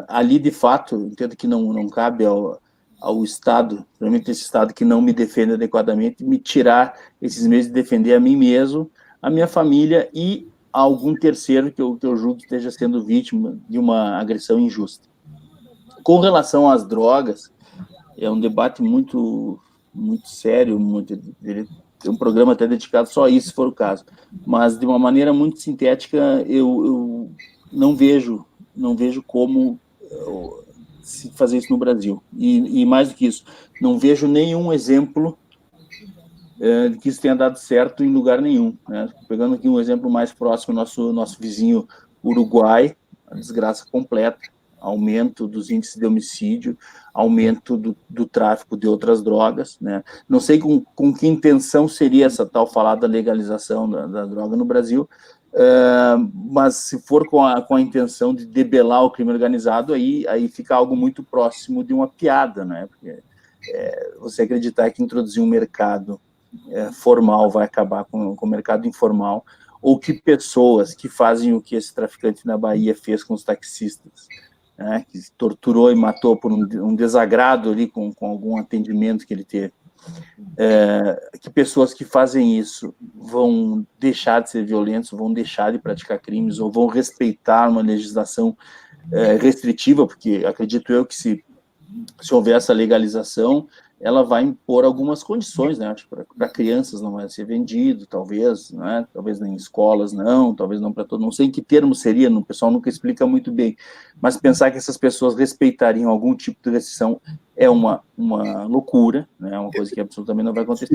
Ali, de fato, entendo que não cabe ao Estado, realmente esse Estado que não me defende adequadamente, me tirar esses meios de defender a mim mesmo, a minha família e algum terceiro que eu julgo que esteja sendo vítima de uma agressão injusta. Com relação às drogas, é um debate muito, muito sério, tem um programa até dedicado só a isso, se for o caso, mas de uma maneira muito sintética, eu não vejo como se fazer isso no Brasil. E mais do que isso, não vejo nenhum exemplo de que isso tenha dado certo em lugar nenhum. Né? Pegando aqui um exemplo mais próximo, nosso vizinho Uruguai, a desgraça completa, aumento dos índices de homicídio, aumento do tráfico de outras drogas, né? Não sei com que intenção seria essa tal falada legalização da droga no Brasil, mas se for com a intenção de debelar o crime organizado, aí fica algo muito próximo de uma piada, né? Porque você acreditar que introduzir um mercado formal vai acabar com o mercado informal, ou que pessoas que fazem o que esse traficante na Bahia fez com os taxistas, né, que torturou e matou por um desagrado ali com algum atendimento que ele teve, que pessoas que fazem isso vão deixar de ser violentos, vão deixar de praticar crimes, ou vão respeitar uma legislação restritiva, porque acredito eu que se houver essa legalização, ela vai impor algumas condições, né? Para crianças não vai ser vendido, talvez, né? Talvez em escolas não, talvez não para todos, não sei em que termo seria, o pessoal nunca explica muito bem, mas pensar que essas pessoas respeitariam algum tipo de restrição é uma loucura, né? Uma coisa que absolutamente não vai acontecer.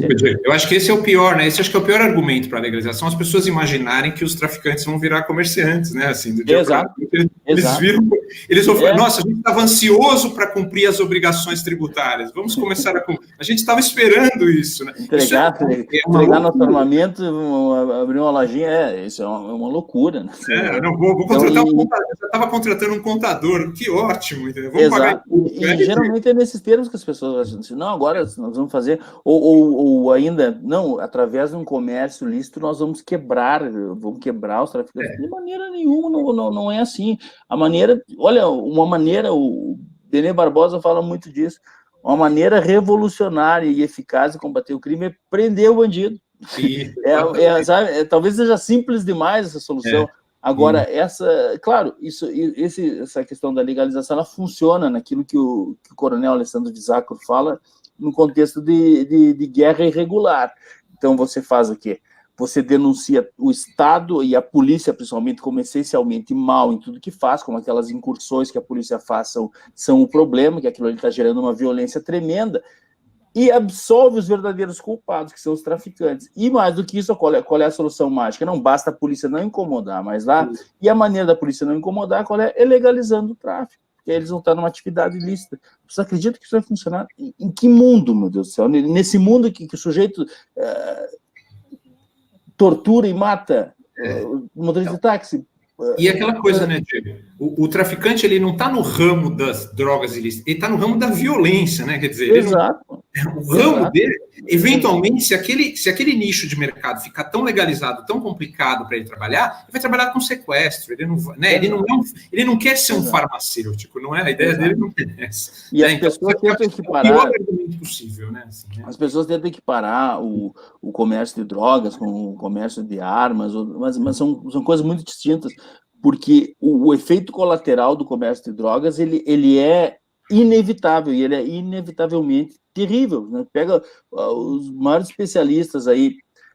Eu acho que esse é o pior, né? Esse acho que é o pior argumento para a legalização, as pessoas imaginarem que os traficantes vão virar comerciantes, né? Assim, do dia Exato. Eles viram, nossa, a gente estava ansioso para cumprir as obrigações tributárias, vamos começar a gente estava esperando isso, né? Entregar nosso armamento, abrir uma lojinha, isso é uma loucura, né? Vou contratar um contador, eu estava contratando um contador, que ótimo, entendeu? Vamos pagar e geralmente é nesses termos que as pessoas acham assim, não, agora nós vamos fazer, ou ainda, não, através de um comércio lícito nós vamos quebrar os traficantes. De maneira nenhuma, não é assim. O Benê Barbosa fala muito disso, uma maneira revolucionária e eficaz de combater o crime é prender o bandido. Sim. Talvez seja simples demais essa solução. Agora, claro, essa questão da legalização, ela funciona naquilo que o coronel Alessandro de Zacro fala no contexto de guerra irregular. Então, você faz o quê? Você denuncia o Estado e a polícia, principalmente, como essencialmente mal em tudo que faz, como aquelas incursões que a polícia faz são o problema, que aquilo ali está gerando uma violência tremenda, e absolve os verdadeiros culpados, que são os traficantes. E mais do que isso, qual é a solução mágica? Não basta a polícia não incomodar, mas lá, e a maneira da polícia não incomodar, qual é? É legalizando o tráfico, porque eles vão estar numa atividade ilícita. Você acredita que isso vai funcionar? Em que mundo, meu Deus do céu? Nesse mundo que o sujeito tortura e mata o motorista de táxi. E aquela coisa, né, Diego? O traficante, ele não está no ramo das drogas ilícitas, ele está no ramo da violência, né? Quer dizer, o ramo dele, eventualmente, se aquele nicho de mercado ficar tão legalizado, tão complicado para ele trabalhar, ele vai trabalhar com sequestro, ele não quer ser um farmacêutico, não é? A ideia dele não é essa. E as pessoas tentam equiparar... É o pior argumento possível, né? Assim, né? As pessoas tentam equiparar o comércio de drogas com o comércio de armas, mas são coisas muito distintas, porque o efeito colateral do comércio de drogas, ele é inevitável, e ele é inevitavelmente terrível, né? Pega os maiores especialistas aí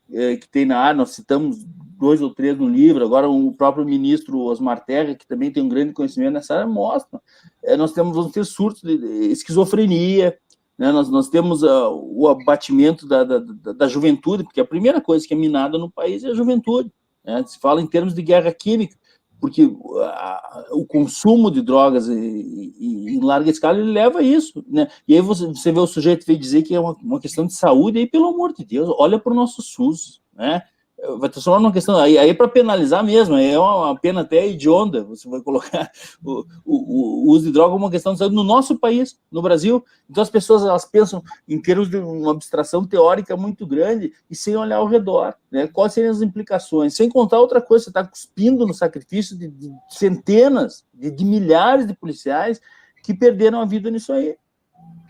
que tem na área, nós citamos 2 ou 3 no livro, agora o próprio ministro Osmar Terra, que também tem um grande conhecimento nessa área, mostra. Vamos ter surtos de esquizofrenia, né? Nós temos o abatimento da juventude, porque a primeira coisa que é minada no país é a juventude, né? Se fala em termos de guerra química, porque o consumo de drogas em larga escala, ele leva a isso, né? E aí você vê o sujeito veio dizer que é uma questão de saúde, aí, pelo amor de Deus, olha para o nosso SUS, né? Vai transformar numa questão, aí para penalizar mesmo, é uma pena até hedionda, você vai colocar o uso de droga como uma questão de saúde no nosso país, no Brasil. Então as pessoas, elas pensam em termos de uma abstração teórica muito grande e sem olhar ao redor, né? Quais seriam as implicações? Sem contar outra coisa, você está cuspindo no sacrifício de centenas, de milhares de policiais que perderam a vida nisso aí,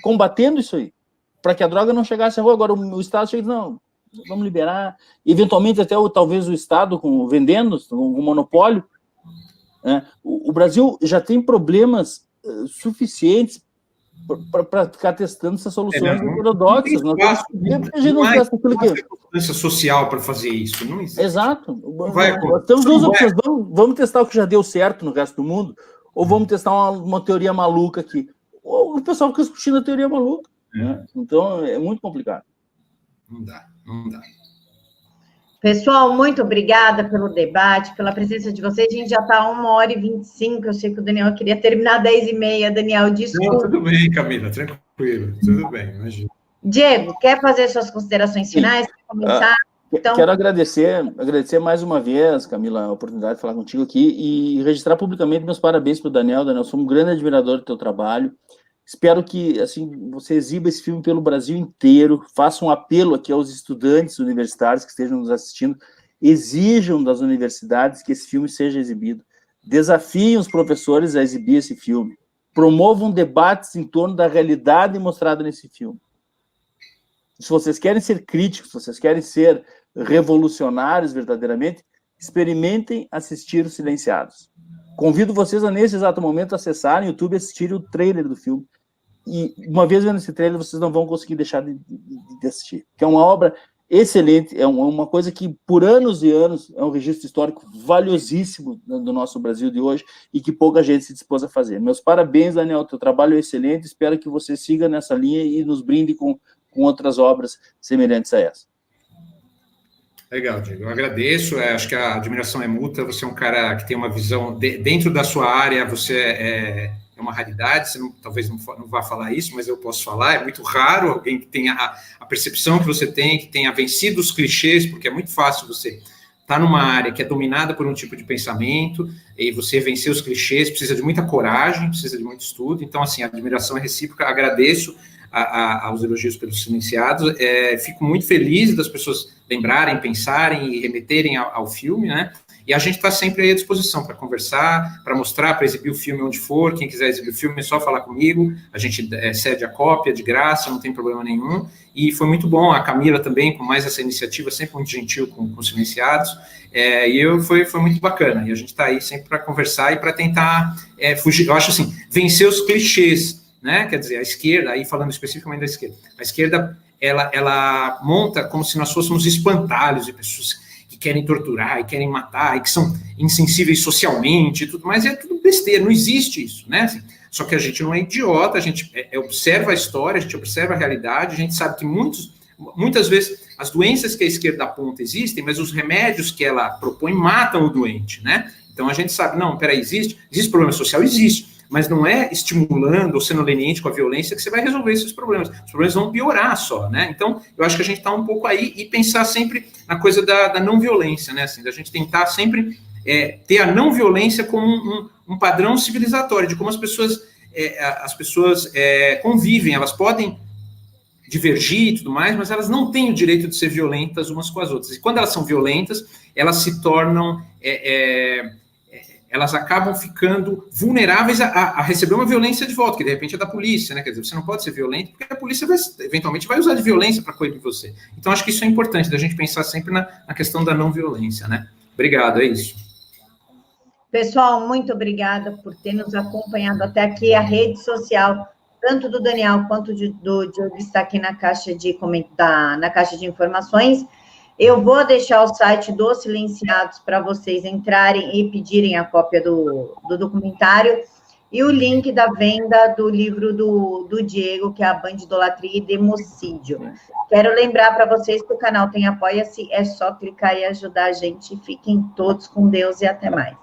combatendo isso aí, para que a droga não chegasse à rua. Agora o Estado chega e diz, não, vamos liberar, eventualmente até talvez o Estado vendendo, com um monopólio, né? O Brasil já tem problemas suficientes para ficar testando essas soluções heterodoxas. Não há circunstância social para fazer isso, não existe. Exato. Temos 2 opções, vamos testar o que já deu certo no resto do mundo, ou vamos testar uma teoria maluca aqui. Ou o pessoal fica discutindo a teoria maluca, né? Então é muito complicado. Não dá. Pessoal, muito obrigada pelo debate, pela presença de vocês. A gente já está 1h25. Eu sei que o Daniel queria terminar 10h30. Daniel, desculpa. Não, tudo bem, Camila, tranquilo. Tudo bem, imagina. Diego, quer fazer suas considerações finais? Quer comentar? Então... Quero agradecer mais uma vez, Camila, a oportunidade de falar contigo aqui e registrar publicamente meus parabéns para o Daniel. Daniel, sou um grande admirador do teu trabalho. Espero que assim você exiba esse filme pelo Brasil inteiro, faça um apelo aqui aos estudantes universitários que estejam nos assistindo, exijam das universidades que esse filme seja exibido, desafiem os professores a exibir esse filme, promovam debates em torno da realidade mostrada nesse filme. Se vocês querem ser críticos, se vocês querem ser revolucionários verdadeiramente, experimentem assistir Os Silenciados. Convido vocês a, nesse exato momento, acessarem o YouTube e assistirem o trailer do filme. E, uma vez vendo esse trailer, vocês não vão conseguir deixar de assistir. Que é uma obra excelente, é uma coisa que, por anos e anos, é um registro histórico valiosíssimo do nosso Brasil de hoje e que pouca gente se dispôs a fazer. Meus parabéns, Daniel, o teu trabalho é excelente, espero que você siga nessa linha e nos brinde com outras obras semelhantes a essa. Legal, Diego. Eu agradeço. Acho que a admiração é mútua. Você é um cara que tem uma visão dentro da sua área. Você é uma raridade. Você talvez não vá falar isso, mas eu posso falar. É muito raro alguém que tenha a percepção que você tem, que tenha vencido os clichês, porque é muito fácil você estar numa área que é dominada por um tipo de pensamento e você vencer os clichês. Precisa de muita coragem, precisa de muito estudo. Então, assim, a admiração é recíproca. Agradeço aos elogios pelos silenciados. Fico muito feliz das pessoas lembrarem, pensarem e remeterem ao filme, né? E a gente está sempre aí à disposição para conversar, para mostrar, para exibir o filme onde for. Quem quiser exibir o filme é só falar comigo. A gente cede a cópia de graça, não tem problema nenhum. E foi muito bom. A Camila também, com mais essa iniciativa, sempre muito gentil com os silenciados. Foi muito bacana. E a gente está aí sempre para conversar e para tentar fugir. Eu acho assim, vencer os clichês, né? Quer dizer, a esquerda, aí falando especificamente da esquerda, a esquerda, ela monta como se nós fôssemos espantalhos de pessoas que querem torturar e querem matar e que são insensíveis socialmente e tudo mais, é tudo besteira, não existe isso, né? Assim, só que a gente não é idiota, a gente observa a história, a gente observa a realidade, a gente sabe que muitas vezes as doenças que a esquerda aponta existem, mas os remédios que ela propõe matam o doente, né? Então a gente sabe, não, peraí, existe problema social? Existe. Mas não é estimulando ou sendo leniente com a violência que você vai resolver esses problemas. Os problemas vão piorar só, né? Então, eu acho que a gente está um pouco aí e pensar sempre na coisa da não violência, né? Assim, da gente tentar sempre ter a não violência como um padrão civilizatório, de como as pessoas convivem, elas podem divergir e tudo mais, mas elas não têm o direito de ser violentas umas com as outras. E quando elas são violentas, elas se tornam... elas acabam ficando vulneráveis a receber uma violência de volta, que de repente é da polícia, né? Quer dizer, você não pode ser violento, porque a polícia eventualmente vai usar de violência para coibir você. Então, acho que isso é importante, da gente pensar sempre na questão da não violência, né? Obrigado, é isso. Pessoal, muito obrigada por ter nos acompanhado até aqui. A rede social, tanto do Daniel quanto do Diogo, está aqui na caixa de informações. Eu vou deixar o site dos Silenciados para vocês entrarem e pedirem a cópia do documentário e o link da venda do livro do Diego, que é A Bandidolatria e Democídio. Quero lembrar para vocês que o canal tem Apoia-se, é só clicar e ajudar a gente. Fiquem todos com Deus e até mais.